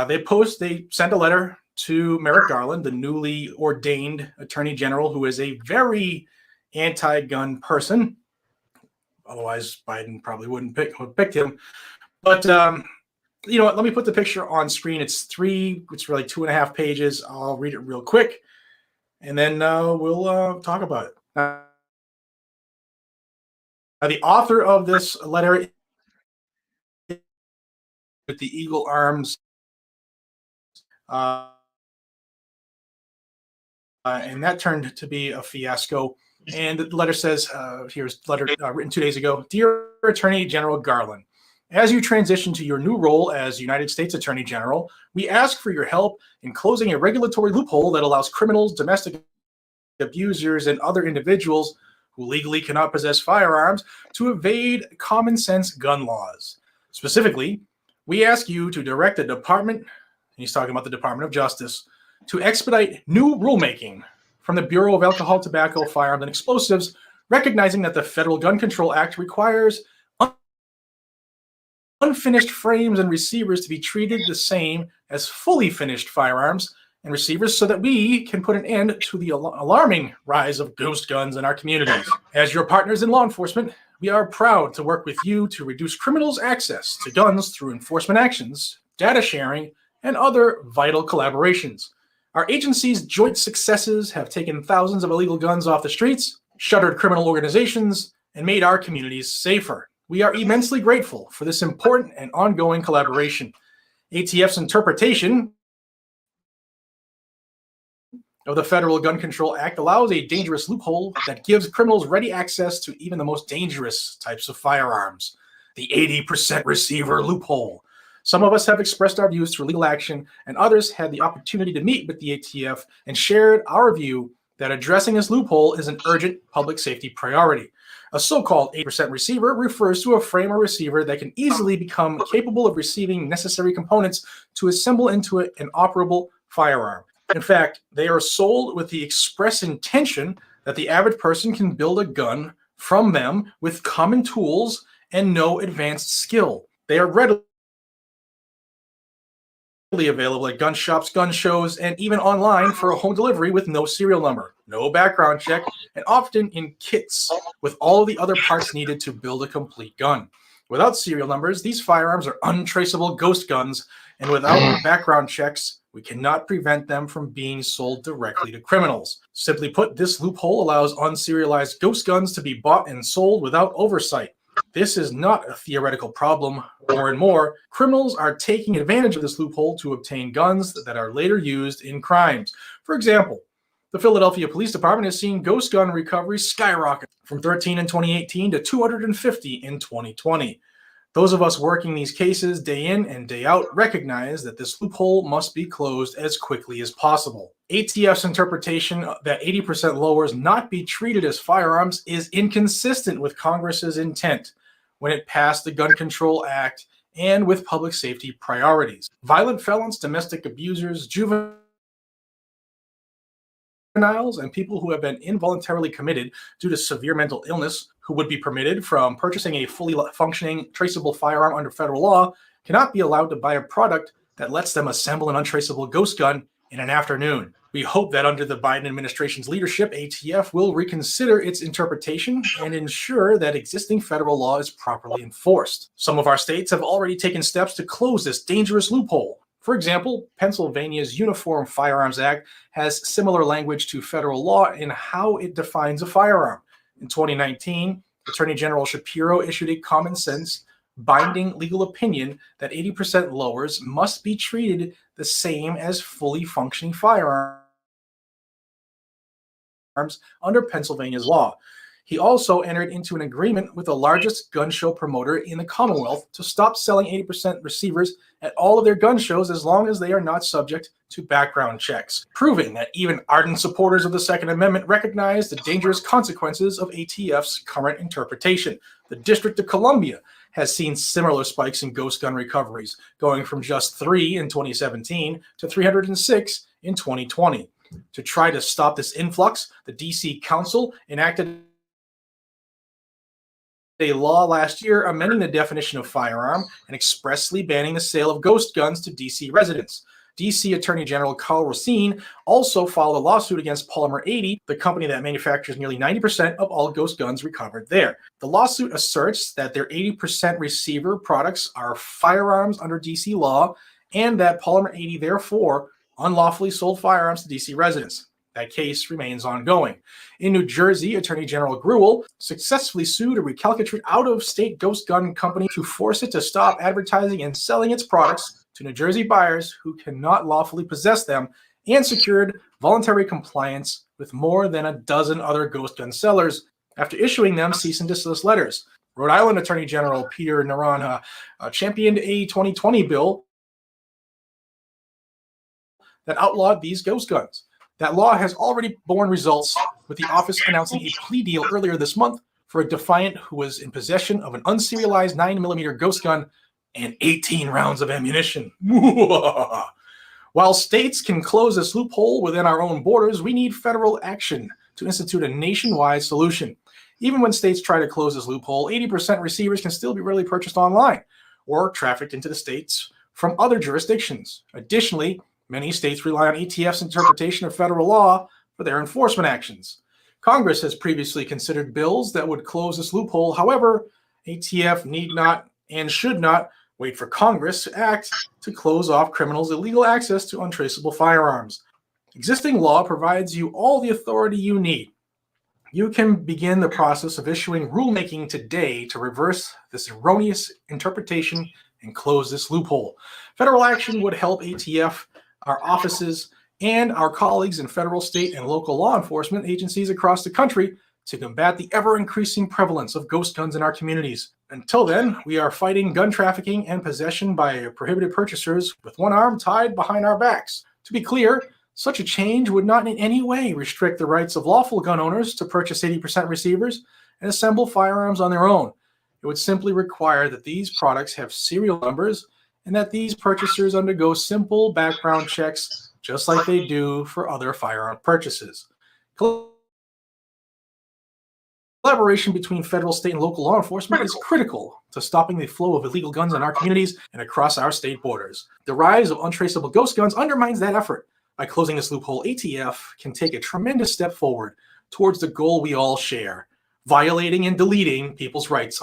They sent a letter to Merrick Garland, the newly ordained attorney general, who is a very anti-gun person. Otherwise, Biden probably wouldn't have picked him. But you know what? Let me put the picture on screen. It's really 2.5 pages. I'll read it real quick, and then we'll talk about it. The author of this letter with the eagle arms, and that turned to be a fiasco. And the letter says, here's a letter written 2 days ago. Dear Attorney General Garland, as you transition to your new role as United States Attorney General, we ask for your help in closing a regulatory loophole that allows criminals, domestic abusers, and other individuals who legally cannot possess firearms to evade common sense gun laws. Specifically, we ask you to direct the Department, and he's talking about the Department of Justice, to expedite new rulemaking from the Bureau of Alcohol, Tobacco, Firearms, and Explosives, recognizing that the Federal Gun Control Act requires unfinished frames and receivers to be treated the same as fully finished firearms, and receivers so that we can put an end to the alarming rise of ghost guns in our communities. As your partners in law enforcement, we are proud to work with you to reduce criminals' access to guns through enforcement actions, data sharing, and other vital collaborations. Our agency's joint successes have taken thousands of illegal guns off the streets, shuttered criminal organizations, and made our communities safer. We are immensely grateful for this important and ongoing collaboration. ATF's interpretation of the Federal Gun Control Act allows a dangerous loophole that gives criminals ready access to even the most dangerous types of firearms. The 80% receiver loophole. Some of us have expressed our views through legal action, and others had the opportunity to meet with the ATF and shared our view that addressing this loophole is an urgent public safety priority. A so-called 80% receiver refers to a frame or receiver that can easily become capable of receiving necessary components to assemble into an operable firearm. In fact, they are sold with the express intention that the average person can build a gun from them with common tools and no advanced skill. They are readily available at gun shops, gun shows, and even online for a home delivery with no serial number, no background check, and often in kits with all of the other parts needed to build a complete gun. Without serial numbers, these firearms are untraceable ghost guns, and without background checks, we cannot prevent them from being sold directly to criminals. Simply put, this loophole allows unserialized ghost guns to be bought and sold without oversight. This is not a theoretical problem. More and more, criminals are taking advantage of this loophole to obtain guns that are later used in crimes. For example, the Philadelphia Police Department has seen ghost gun recoveries skyrocket from 13 in 2018 to 250 in 2020. Those of us working these cases day in and day out recognize that this loophole must be closed as quickly as possible. ATF's interpretation that 80% lowers not be treated as firearms is inconsistent with Congress's intent when it passed the Gun Control Act and with public safety priorities. Violent felons, domestic abusers, juveniles, and people who have been involuntarily committed due to severe mental illness who would be permitted from purchasing a fully functioning traceable firearm under federal law cannot be allowed to buy a product that lets them assemble an untraceable ghost gun in an afternoon. We hope that under the Biden administration's leadership, ATF will reconsider its interpretation and ensure that existing federal law is properly enforced. Some of our states have already taken steps to close this dangerous loophole. For example, Pennsylvania's Uniform Firearms Act has similar language to federal law in how it defines a firearm. In 2019, Attorney General Shapiro issued a common sense, binding legal opinion that 80% lowers must be treated the same as fully functioning firearms under Pennsylvania's law. He also entered into an agreement with the largest gun show promoter in the Commonwealth to stop selling 80% receivers at all of their gun shows as long as they are not subject to background checks, proving that even ardent supporters of the Second Amendment recognize the dangerous consequences of ATF's current interpretation. The District of Columbia has seen similar spikes in ghost gun recoveries, going from just 3 in 2017 to 306 in 2020. To try to stop this influx, the DC Council enacted a law last year amending the definition of firearm and expressly banning the sale of ghost guns to DC residents. DC Attorney General Karl Racine also filed a lawsuit against Polymer 80, the company that manufactures nearly 90% of all ghost guns recovered there. The lawsuit asserts that their 80% receiver products are firearms under DC law and that Polymer 80 therefore unlawfully sold firearms to DC residents. That case remains ongoing. In New Jersey, Attorney General Grewal successfully sued a recalcitrant out-of-state ghost gun company to force it to stop advertising and selling its products to New Jersey buyers who cannot lawfully possess them, and secured voluntary compliance with more than a dozen other ghost gun sellers after issuing them cease and desist letters. Rhode Island Attorney General Peter Naranjo championed a 2020 bill that outlawed these ghost guns. That law has already borne results, with the office announcing a plea deal earlier this month for a defiant who was in possession of an unserialized 9mm ghost gun and 18 rounds of ammunition. While states can close this loophole within our own borders, we need federal action to institute a nationwide solution. Even when states try to close this loophole, 80% receivers can still be readily purchased online or trafficked into the states from other jurisdictions. Additionally, Many states rely on ATF's interpretation of federal law for their enforcement actions. Congress has previously considered bills that would close this loophole. However, ATF need not and should not wait for Congress to act to close off criminals' illegal access to untraceable firearms. Existing law provides you all the authority you need. You can begin the process of issuing rulemaking today to reverse this erroneous interpretation and close this loophole. Federal action would help ATF, our offices, and our colleagues in federal, state, and local law enforcement agencies across the country to combat the ever-increasing prevalence of ghost guns in our communities. Until then, we are fighting gun trafficking and possession by prohibited purchasers with one arm tied behind our backs. To be clear, such a change would not in any way restrict the rights of lawful gun owners to purchase 80% receivers and assemble firearms on their own. It would simply require that these products have serial numbers and that these purchasers undergo simple background checks just like they do for other firearm purchases. Collaboration between federal, state, and local law enforcement is critical to stopping the flow of illegal guns in our communities and across our state borders. The rise of untraceable ghost guns undermines that effort. By closing this loophole, ATF can take a tremendous step forward towards the goal we all share, violating and deleting people's rights.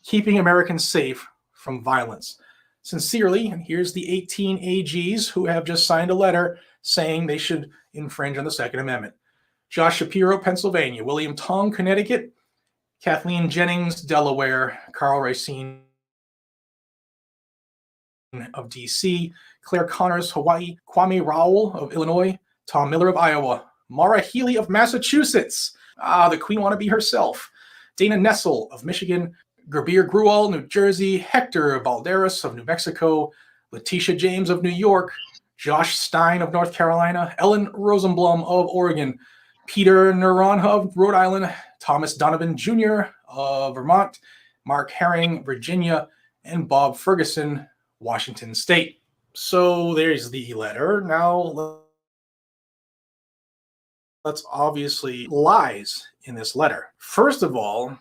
Keeping Americans safe from violence. Sincerely, and here's the 18 AGs who have just signed a letter saying they should infringe on the Second Amendment. Josh Shapiro, Pennsylvania. William Tong, Connecticut. Kathleen Jennings, Delaware. Carl Racine of D.C., Claire Connors, Hawaii, Kwame Raoul of Illinois, Tom Miller of Iowa, Mara Healy of Massachusetts, the Queen wannabe herself, Dana Nessel of Michigan, Gerbir Gruel, New Jersey, Hector Balderas of New Mexico, Letitia James of New York, Josh Stein of North Carolina, Ellen Rosenblum of Oregon, Peter Naranjo of Rhode Island, Thomas Donovan Jr. of Vermont, Mark Herring, Virginia, and Bob Ferguson, Washington State. So there's the letter. Now let's obviously lies in this letter. First of all,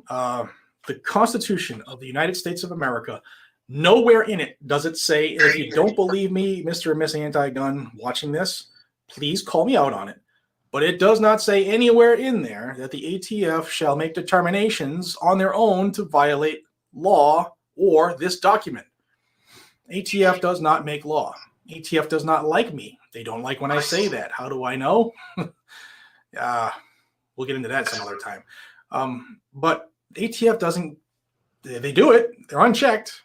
the Constitution of the United States of America, nowhere in it does it say, if you don't believe me, Mr. and Miss Anti-Gun watching this, please call me out on it. But it does not say anywhere in there that the ATF shall make determinations on their own to violate law or this document. ATF does not make law. ATF does not like me. They don't like when I say that. How do I know? We'll get into that some other time. But ATF doesn't, they do it. They're unchecked,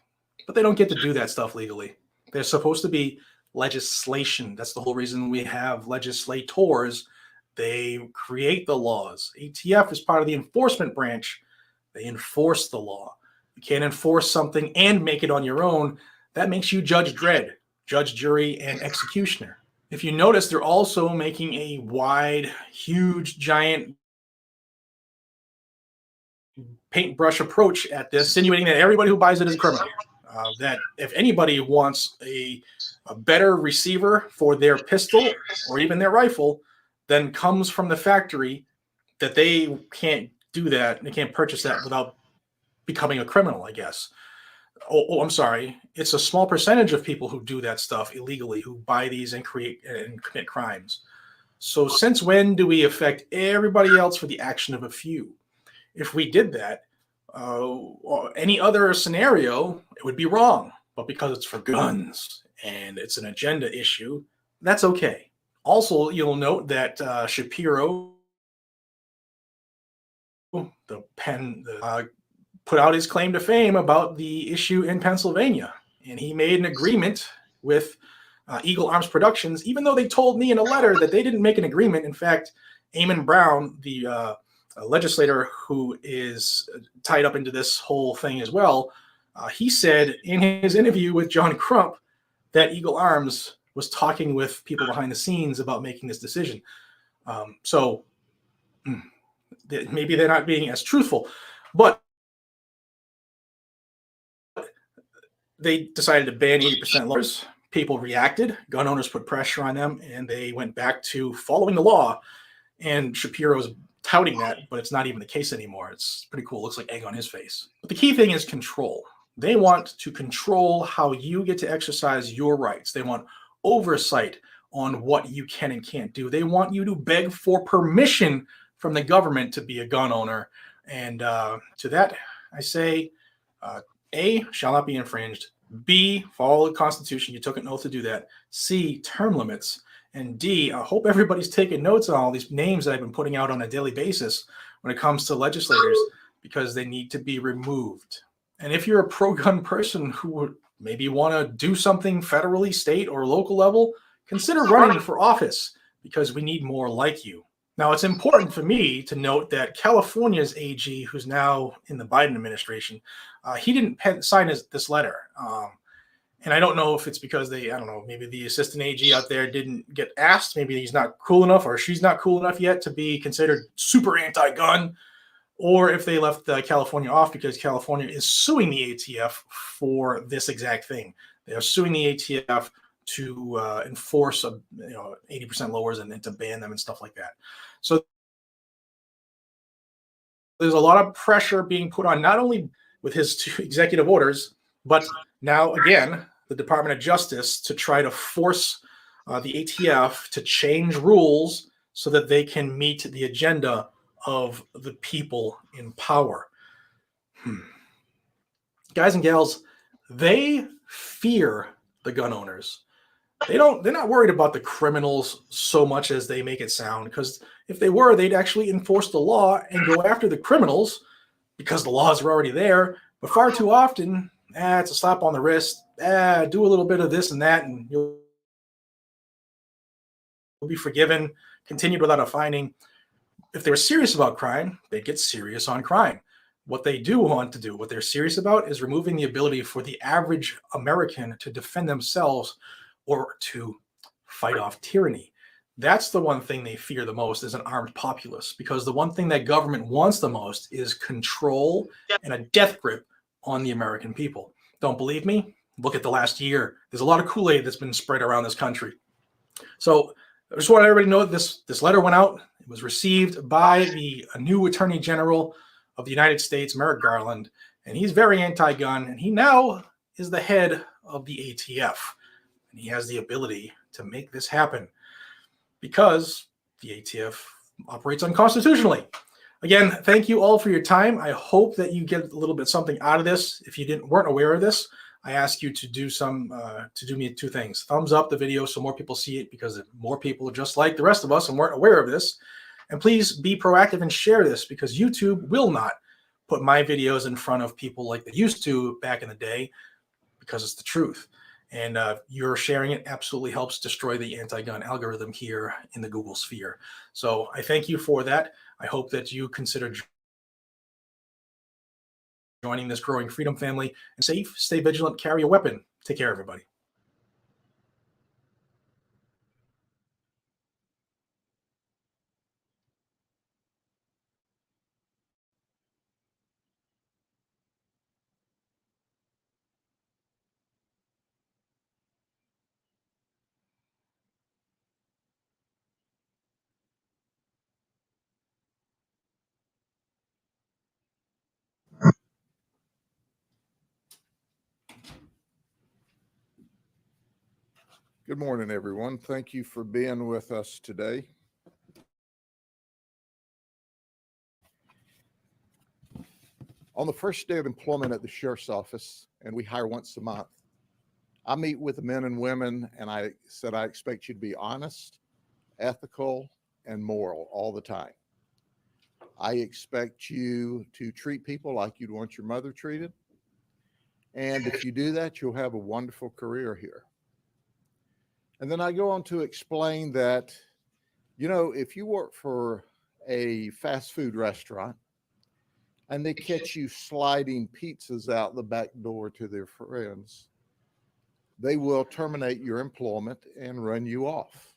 but they don't get to do that stuff legally. There's supposed to be legislation. That's the whole reason we have legislators. They create the laws. ATF is part of the enforcement branch. They enforce the law. You can't enforce something and make it on your own. That makes you Judge Dredd, judge, jury, and executioner. If you notice, they're also making a wide, huge, giant paintbrush approach at this, insinuating that everybody who buys it is a criminal. That if anybody wants a better receiver for their pistol or even their rifle, then comes from the factory, that they can't do that. They can't purchase that without becoming a criminal, I guess. I'm sorry. It's a small percentage of people who do that stuff illegally, who buy these and create and commit crimes. So since when do we affect everybody else for the action of a few? If we did that, or any other scenario, it would be wrong. But because it's for guns and it's an agenda issue, that's okay. Also, you'll note that Shapiro, the pen, put out his claim to fame about the issue in Pennsylvania. And he made an agreement with Eagle Arms Productions, even though they told me in a letter that they didn't make an agreement. In fact, Eamon Brown, the legislator who is tied up into this whole thing as well, he said in his interview with John Crump that Eagle Arms was talking with people behind the scenes about making this decision. So maybe they're not being as truthful, but they decided to ban 80% laws. People reacted, gun owners put pressure on them, and they went back to following the law. And Shapiro's touting that, but it's not even the case anymore. It's pretty cool. It looks like egg on his face. But the key thing is control. They want to control how you get to exercise your rights. They want oversight on what you can and can't do. They want you to beg for permission from the government to be a gun owner. And to that, I say, A, shall not be infringed. B, follow the Constitution. You took an oath to do that. C, term limits. And D, I hope everybody's taking notes on all these names that I've been putting out on a daily basis when it comes to legislators, because they need to be removed. And if you're a pro-gun person who would maybe want to do something federally, state, or local level, consider running for office, because we need more like you. Now, it's important for me to note that California's AG, who's now in the Biden administration, he didn't sign this letter. And I don't know if it's because I don't know, maybe the assistant AG out there didn't get asked. Maybe he's not cool enough, or she's not cool enough yet to be considered super anti-gun, or if they left California off because California is suing the ATF for this exact thing. They're suing the ATF to enforce 80% lowers and to ban them and stuff like that. So there's a lot of pressure being put on, not only with his 2 executive orders, but now again, the Department of Justice to try to force the ATF to change rules so that they can meet the agenda of the people in power. Guys and gals, they fear the gun owners. They're not worried about the criminals so much as they make it sound, because if they were, they'd actually enforce the law and go after the criminals because the laws are already there. But far too often, it's a slap on the wrist, do a little bit of this and that, and you'll be forgiven, continued without a finding. If they were serious about crime, they'd get serious on crime. What they do want to do, what they're serious about, is removing the ability for the average American to defend themselves or to fight off tyranny. That's the one thing they fear the most, is an armed populace, because the one thing that government wants the most is control and a death grip on the American people. Don't believe me? Look at the last year. There's a lot of Kool-Aid that's been spread around this country. So I just want everybody to know that this letter went out. It was received by the new Attorney General of the United States, Merrick Garland, and he's very anti-gun, and he now is the head of the ATF, and he has the ability to make this happen because the ATF operates unconstitutionally. Again, thank you all for your time. I hope that you get a little bit something out of this. If you weren't aware of this, I ask you to do me 2 things. Thumbs up the video so more people see it, because more people are just like the rest of us and weren't aware of this. And please be proactive and share this, because YouTube will not put my videos in front of people like they used to back in the day, because it's the truth. And your sharing it absolutely helps destroy the anti-gun algorithm here in the Google sphere. So I thank you for that. I hope that you consider joining this growing freedom family. And safe, stay vigilant, carry a weapon. Take care, everybody.
Good morning, everyone. Thank you for being with us today. On the first day of employment at the sheriff's office, and we hire once a month, I meet with the men and women, and I said, I expect you to be honest, ethical, and moral all the time. I expect you to treat people like you'd want your mother treated. And if you do that, you'll have a wonderful career here. And then I go on to explain that, if you work for a fast food restaurant and they catch you sliding pizzas out the back door to their friends, they will terminate your employment and run you off.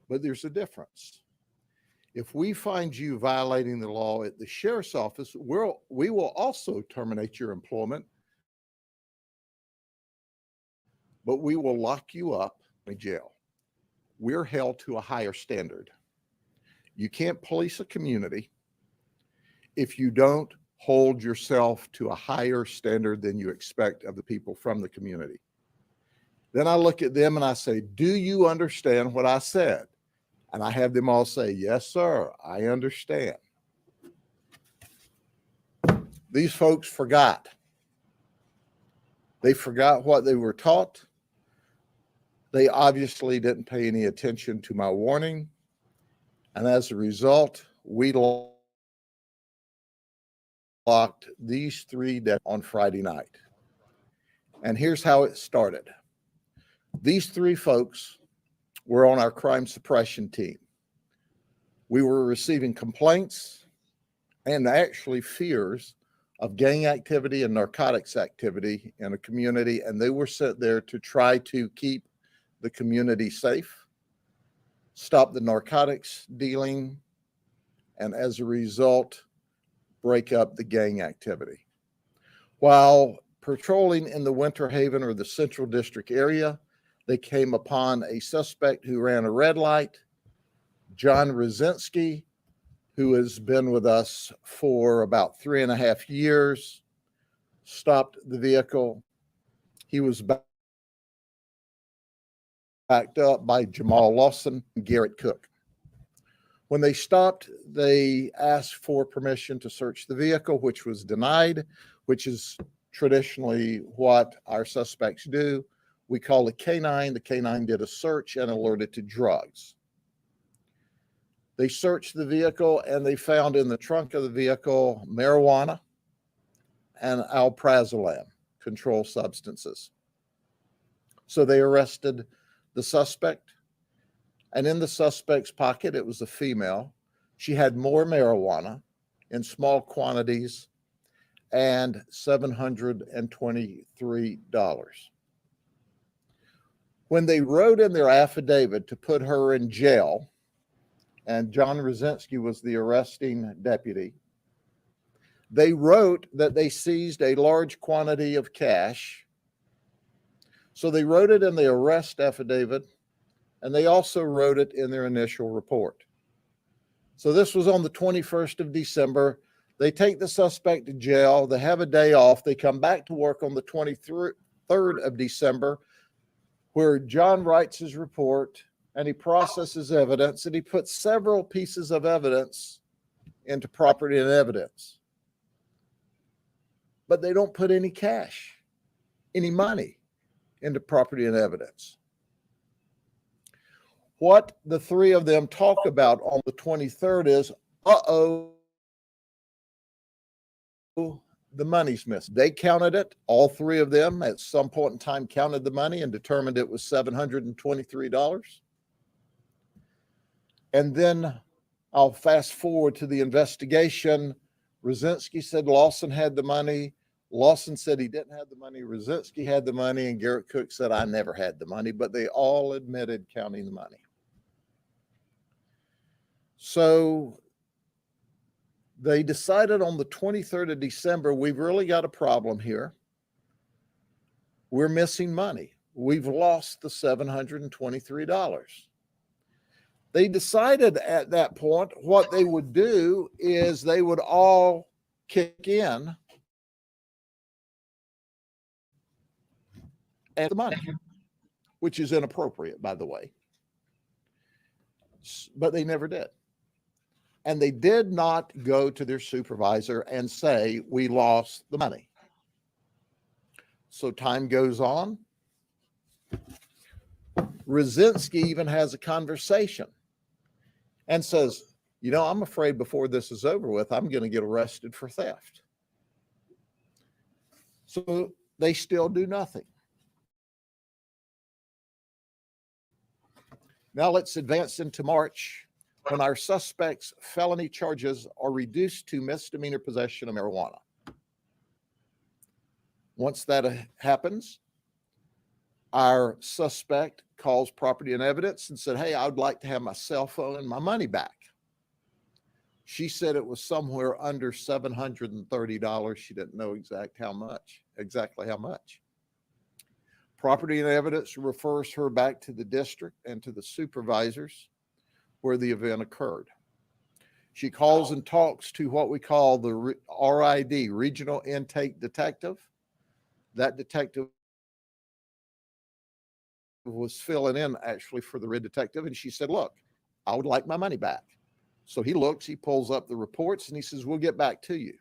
But there's a difference. If we find you violating the law at the sheriff's office, we will also terminate your employment, but we will lock you up in jail. We're held to a higher standard. You can't police a community if you don't hold yourself to a higher standard than you expect of the people from the community. Then I look at them and I say, do you understand what I said? And I have them all say, yes, sir, I understand. These folks forgot. They forgot what they were taught. They obviously didn't pay any attention to my warning. And as a result, we locked these three down on Friday night. And here's how it started. These three folks were on our crime suppression team. We were receiving complaints and actually fears of gang activity and narcotics activity in a community, and they were sent there to try to keep the community safe, stop the narcotics dealing, and as a result, break up the gang activity. While patrolling in the Winter Haven or the Central District area, they came upon a suspect who ran a red light, John Rosinski, who has been with us for about 3.5 years, stopped the vehicle. He was backed up by Jamal Lawson and Garrett Cook. When they stopped, they asked for permission to search the vehicle, which was denied, which is traditionally what our suspects do. We called a canine. The canine did a search and alerted to drugs. They searched the vehicle and they found in the trunk of the vehicle marijuana and alprazolam, controlled substances. So they arrested the suspect. And in the suspect's pocket, it was a female. She had more marijuana in small quantities and $723. When they wrote in their affidavit to put her in jail, and John Rosinski was the arresting deputy, they wrote that they seized a large quantity of cash. So they wrote it in the arrest affidavit, and they also wrote it in their initial report. So this was on the 21st of December. They take the suspect to jail. They have a day off. They come back to work on the 23rd of December, where John writes his report and he processes evidence, and he puts several pieces of evidence into property and evidence. But they don't put any cash, any money into property and evidence. What the three of them talk about on the 23rd is, the money's missing. They counted it. All three of them at some point in time counted the money and determined it was $723. And then I'll fast forward to the investigation. Rosinski said Lawson had the money. Lawson said he didn't have the money. Rosinski had the money, and Garrett Cook said, I never had the money, but they all admitted counting the money. So they decided on the 23rd of December, we've really got a problem here. We're missing money. We've lost the $723. They decided at that point what they would do is they would all kick in and the money, which is inappropriate, by the way. But they never did. And they did not go to their supervisor and say, we lost the money. So time goes on. Rosinski even has a conversation and says, you know, I'm afraid before this is over with, I'm going to get arrested for theft. So they still do nothing. Now let's advance into March, when our suspects' felony charges are reduced to misdemeanor possession of marijuana. Once that happens, our suspect calls property and evidence and said, hey, I would like to have my cell phone and my money back. She said it was somewhere under $730. She didn't know exactly how much. Property and evidence refers her back to the district and to the supervisors where the event occurred. She calls and talks to what we call the RID, Regional Intake Detective. That detective was filling in actually for the red detective, and she said, look, I would like my money back. So he looks, he pulls up the reports, and he says, we'll get back to you.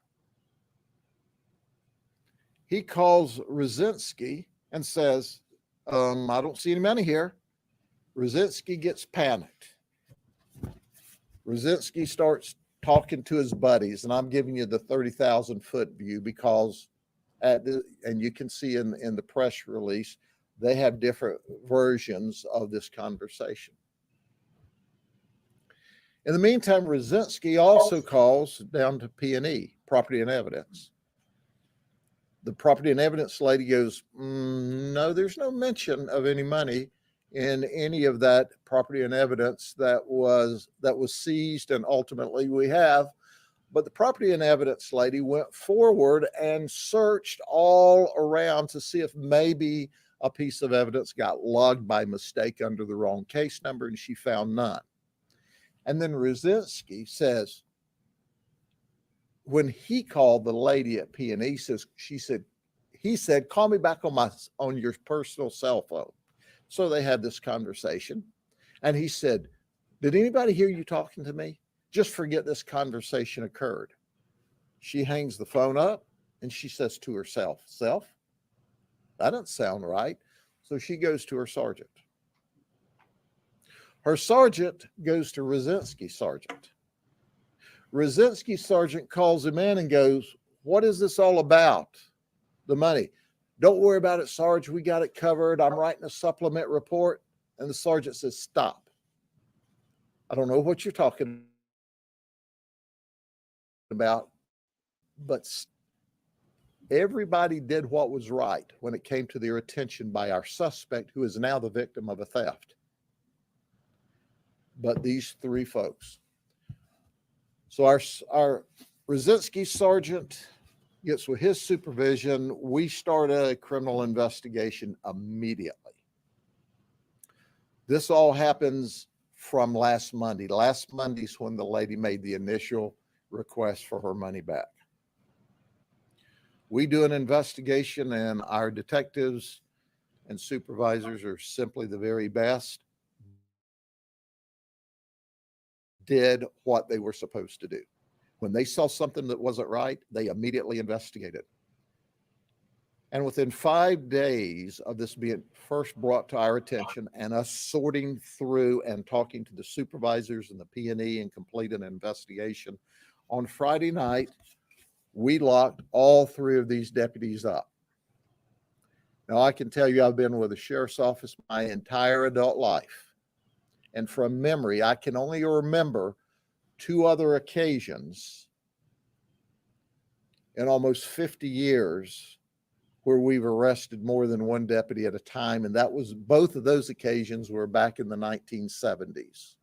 He calls Rosinski and says, I don't see any money here. Rosinski gets panicked. Rosinski starts talking to his buddies, and I'm giving you the 30,000 foot view because and you can see in the press release, they have different versions of this conversation. In the meantime, Rosinski also calls down to P&E, Property and Evidence. The Property and Evidence lady goes, no, there's no mention of any money in any of that property and evidence that was seized and ultimately we have. But the Property and Evidence lady went forward and searched all around to see if maybe a piece of evidence got logged by mistake under the wrong case number, and she found none. And then Rosinski says, when he called the lady at P&E, he said, call me back on your personal cell phone. So they had this conversation, and he said, did anybody hear you talking to me? Just forget this conversation occurred. She hangs the phone up and she says to herself, that doesn't sound right. So she goes to her sergeant. Her sergeant goes to Rosinski's sergeant. Rosinski's sergeant calls him in and goes, what is this all about? The money. Don't worry about it, Sarge. We got it covered. I'm writing a supplement report. And the sergeant says, stop. I don't know what you're talking about, but everybody did what was right when it came to their attention by our suspect, who is now the victim of a theft. But these three folks. So our Rosinski sergeant gets with his supervision. We start a criminal investigation immediately. This all happens from last Monday. Last Monday's when the lady made the initial request for her money back. We do an investigation, and our detectives and supervisors are simply the very best. Did what they were supposed to do. When they saw something that wasn't right, they immediately investigated. And within 5 days of this being first brought to our attention and us sorting through and talking to the supervisors and the P&E and complete an investigation, on Friday night, we locked all three of these deputies up. Now, I can tell you I've been with the sheriff's office my entire adult life. And from memory, I can only remember 2 other occasions in almost 50 years where we've arrested more than one deputy at a time. And that was, both of those occasions were back in the 1970s.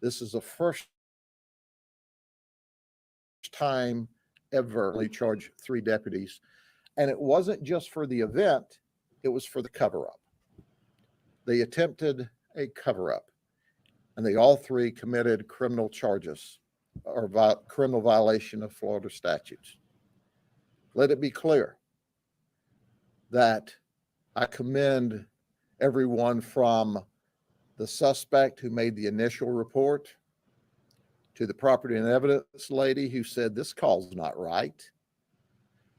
This is the first time ever we charged 3 deputies. And it wasn't just for the event, it was for the cover-up. They attempted a cover-up, and they all 3 committed criminal charges or criminal violation of Florida statutes. Let it be clear that I commend everyone from the suspect who made the initial report to the Property and Evidence lady who said this call's not right,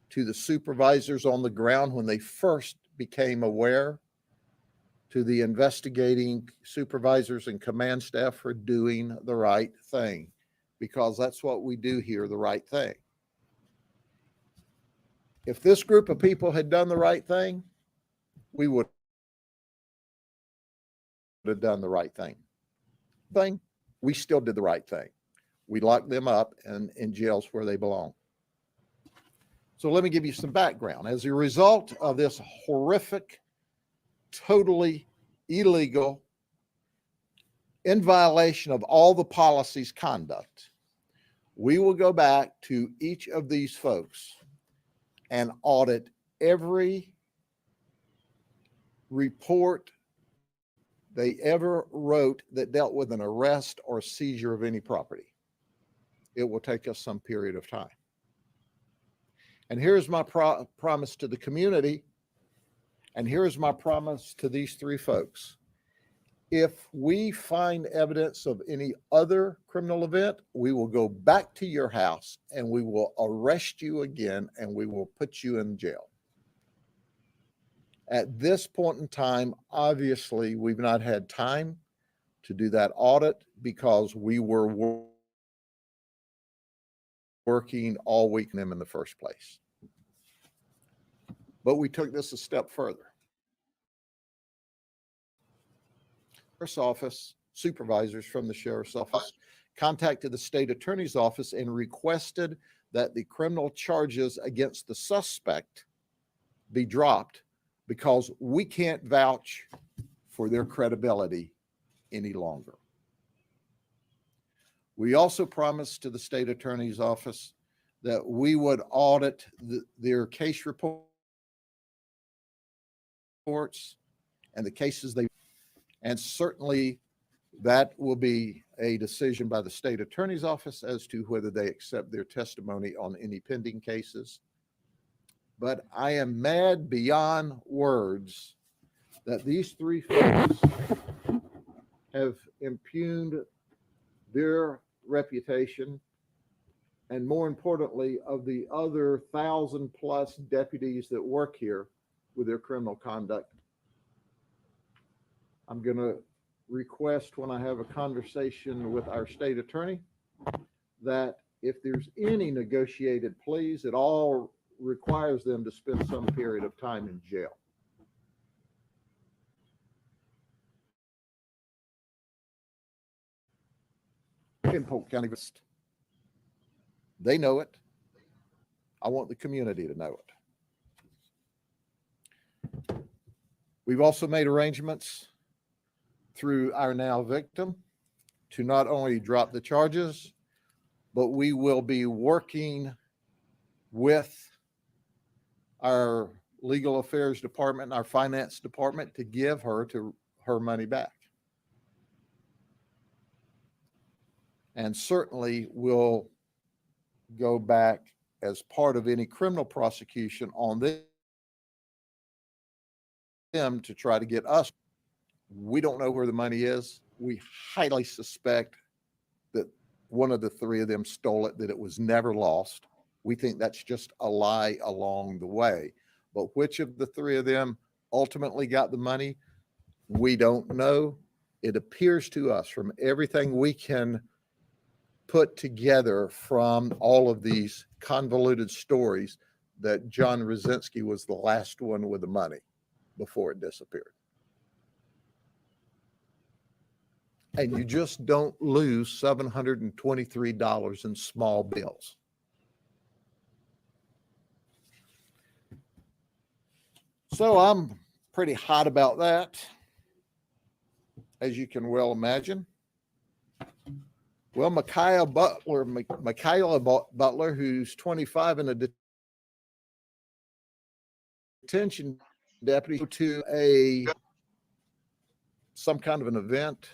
to the supervisors on the ground when they first became aware, to the investigating supervisors and command staff for doing the right thing, because that's what we do here, the right thing. If this group of people had done the right thing, we would have done the right thing. We still did the right thing. We locked them up and in jails where they belong. So let me give you some background. As a result of this horrific, totally illegal, in violation of all the policies conduct, we will go back to each of these folks and audit every report they ever wrote that dealt with an arrest or seizure of any property. It will take us some period of time. And here's my promise to the community And here's my promise to these three folks. If we find evidence of any other criminal event, we will go back to your house and we will arrest you again and we will put you in jail. At this point in time, obviously, we've not had time to do that audit because we were working all week in them in the first place. But we took this a step further. Sheriff's office, supervisors from the sheriff's office contacted the state attorney's office and requested that the criminal charges against the suspect be dropped because we can't vouch for their credibility any longer. We also promised to the state attorney's office that we would audit their case reports and the cases they, and certainly that will be a decision by the state attorney's office as to whether they accept their testimony on any pending cases. But I am mad beyond words that these three folks have impugned their reputation, and more importantly, of the other 1,000+ deputies that work here with their criminal conduct. I'm going to request when I have a conversation with our state attorney that if there's any negotiated pleas, it all requires them to spend some period of time in jail. In Polk County, they know it. I want the community to know it. We've also made arrangements through our now victim to not only drop the charges, but we will be working with our legal affairs department and our finance department to give her her money back. And certainly we'll go back as part of any criminal prosecution on them to try to get us. We don't know where the money is. We highly suspect that one of the three of them stole it, that it was never lost. We think that's just a lie along the way. But which of the three of them ultimately got the money, we don't know. It appears to us from everything we can put together from all of these convoluted stories that John Rosinski was the last one with the money before it disappeared. And you just don't lose $723 in small bills. So I'm pretty hot about that, as you can well imagine. Well, Michaela Butler, who's 25 and a detention deputy, to some kind of an event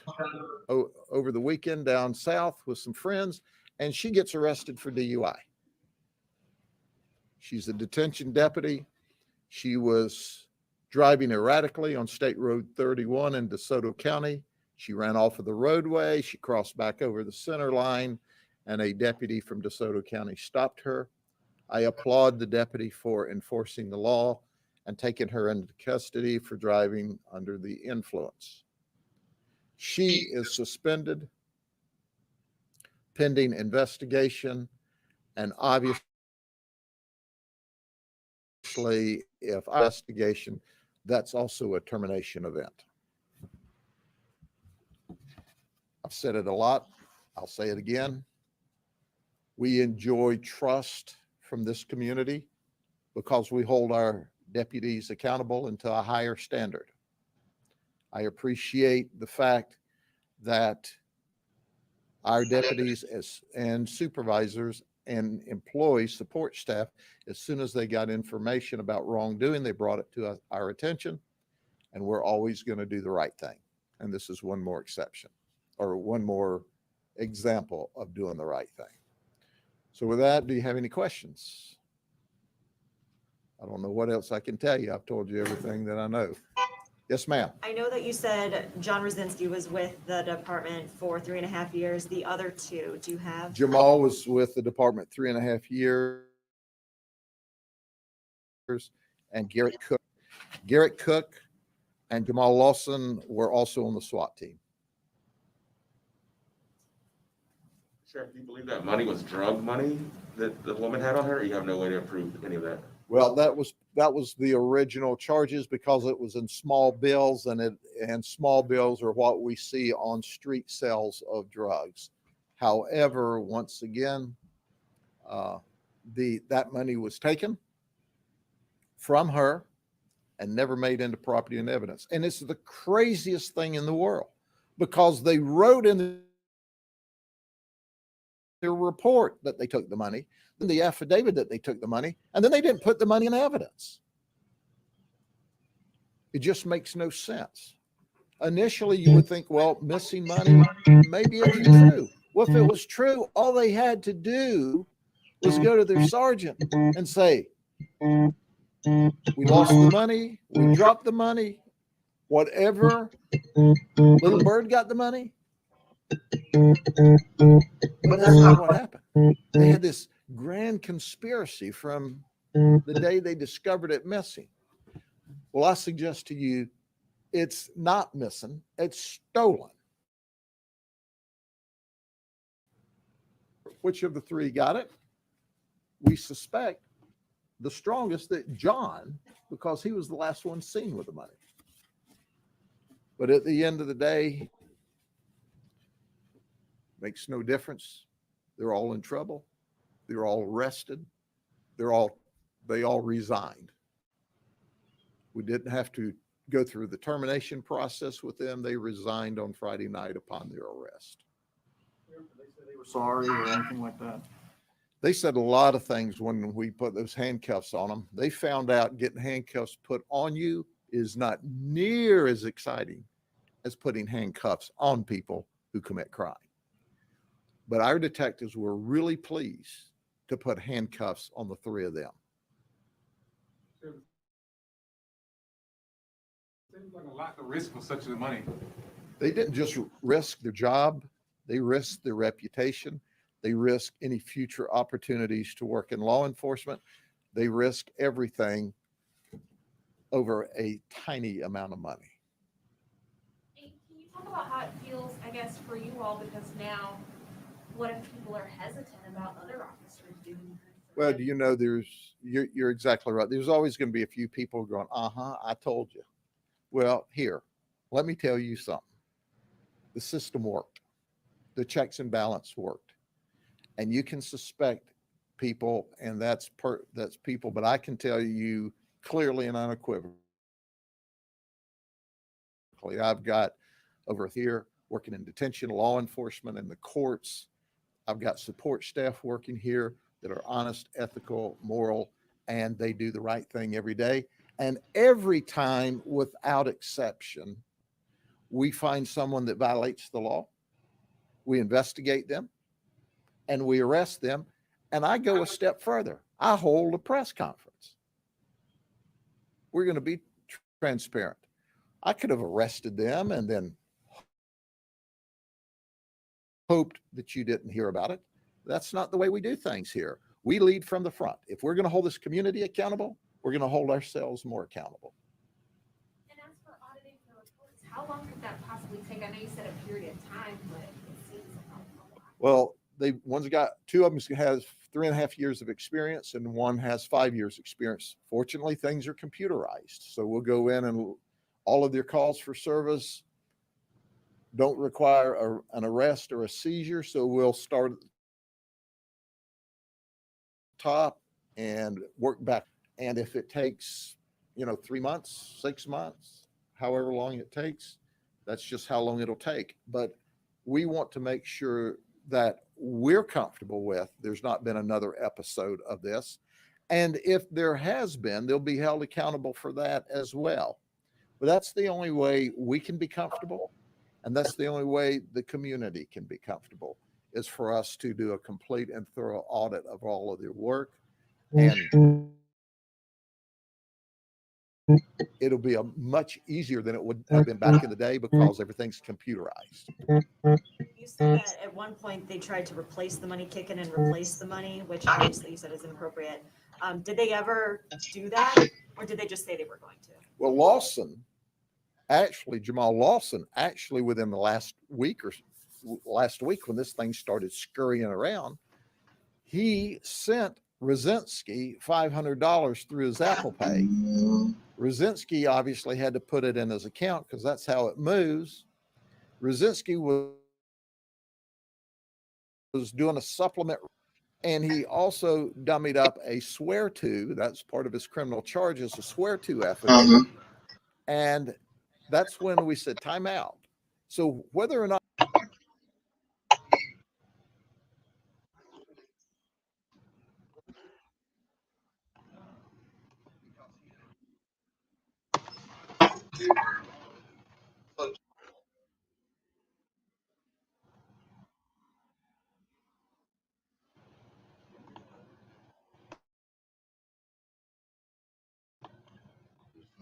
over the weekend down south with some friends, and she gets arrested for DUI. She's a detention deputy. She was driving erratically on State Road 31 in DeSoto County. She ran off of the roadway. She crossed back over the center line, and a deputy from DeSoto County stopped her. I applaud the deputy for enforcing the law and taking her into custody for driving under the influence. She is suspended pending investigation, and obviously, if investigation, that's also a termination event. I've said it a lot. I'll say it again. We enjoy trust from this community because we hold our deputies accountable and to a higher standard. I appreciate the fact that our deputies and supervisors and employees, support staff, as soon as they got information about wrongdoing, they brought it to our attention, and we're always going to do the right thing. And this is one more exception, or one more example of doing the right thing. So with that, do you have any questions? I don't know what else I can tell you. I've told you everything that I know. Yes, ma'am.
I know that you said John Rosinski was with the department for 3.5 years. The other two, do you have?
Jamal was with the department 3.5 years, and Garrett Cook and Jamal Lawson were also on the SWAT team.
Sheriff, do you believe that money was drug money that the woman had on her, or you have no way to prove any of that?
Well, that was the original charges because it was in small bills, and small bills are what we see on street sales of drugs. However, once again, that money was taken from her and never made into property and evidence. And it's the craziest thing in the world because they wrote in their report that they took the money, then the affidavit that they took the money, and then they didn't put the money in evidence. It just makes no sense. Initially, you would think, well, missing money, maybe it's true. Well, if it was true, all they had to do was go to their sergeant and say, we lost the money, we dropped the money, whatever, Little Bird got the money. But that's not what happened. They had this grand conspiracy from the day they discovered it missing. Well, I suggest to you, it's not missing, it's stolen. Which of the three got it? We suspect the strongest that John, because he was the last one seen with the money. But at the end of the day, makes no difference. They're all in trouble. They're all arrested. They all resigned. We didn't have to go through the termination process with them. They resigned on Friday night upon their arrest.
They were sorry or anything like that?
They said a lot of things when we put those handcuffs on them. They found out getting handcuffs put on you is not near as exciting as putting handcuffs on people who commit crime. But our detectives were really pleased to put handcuffs on the three of them.
Seems like a lot to risk for such a money.
They didn't just risk their job, they risked their reputation. They risk any future opportunities to work in law enforcement. They risk everything over a tiny amount of money.
Can you talk about how it feels, I guess, for you all? Because now, what if people are hesitant about other officers doing this?
Well, do you know, you're exactly right. There's always going to be a few people going, I told you. Well, here, let me tell you something. The system worked. The checks and balance worked. And you can suspect people, and that's people, but I can tell you clearly and unequivocally, I've got over here working in detention, law enforcement, and the courts. I've got support staff working here that are honest, ethical, moral, and they do the right thing every day. And every time, without exception, we find someone that violates the law. We investigate them and we arrest them. And I go a step further. I hold a press conference. We're going to be transparent. I could have arrested them and then hoped that you didn't hear about it. That's not the way we do things here. We lead from the front. If we're going to hold this community accountable, we're going to hold ourselves more accountable.
And as for auditing the reports, how long could that possibly take? I know you said a period of time, but it seems like a lot.
Well, two of them has 3.5 years of experience and one has 5 years experience. Fortunately, things are computerized. So we'll go in and all of their calls for service don't require an arrest or a seizure. So we'll start at the top and work back. And if it takes, 3 months, 6 months, however long it takes, that's just how long it'll take. But we want to make sure that we're comfortable with there's not been another episode of this. And if there has been, they'll be held accountable for that as well. But that's the only way we can be comfortable. And that's the only way the community can be comfortable, is for us to do a complete and thorough audit of all of their work. And it'll be a much easier than it would have been back in the day because everything's computerized.
You said that at one point they tried to replace the money, kick in and replace the money, which obviously you said is inappropriate. Did they ever do that, or did they just say they were going to?
Well, Jamal Lawson, actually within the last week when this thing started scurrying around, he sent Rosinski $500 through his Apple Pay. Rosinski obviously had to put it in his account because that's how it moves. Rosinski was doing a supplement, and he also dummied up a swear to. That's part of his criminal charges, a swear to affidavit. And that's when we said time out. So whether or not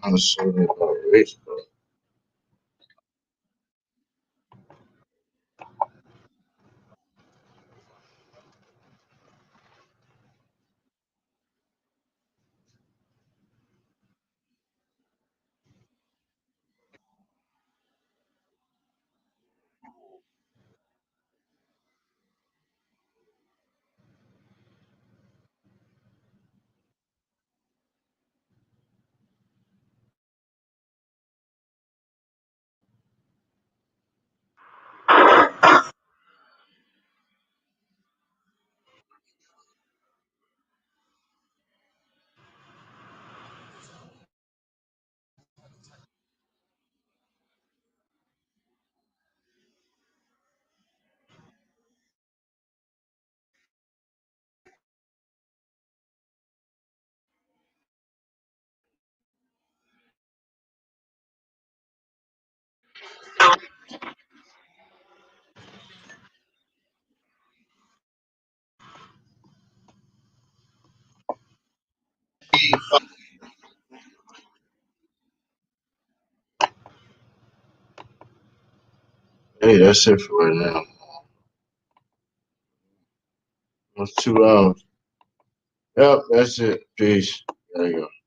I'm assuming about race, bro. Hey, that's it for right now. That's 2 hours. Yep, that's it. Peace. There you go.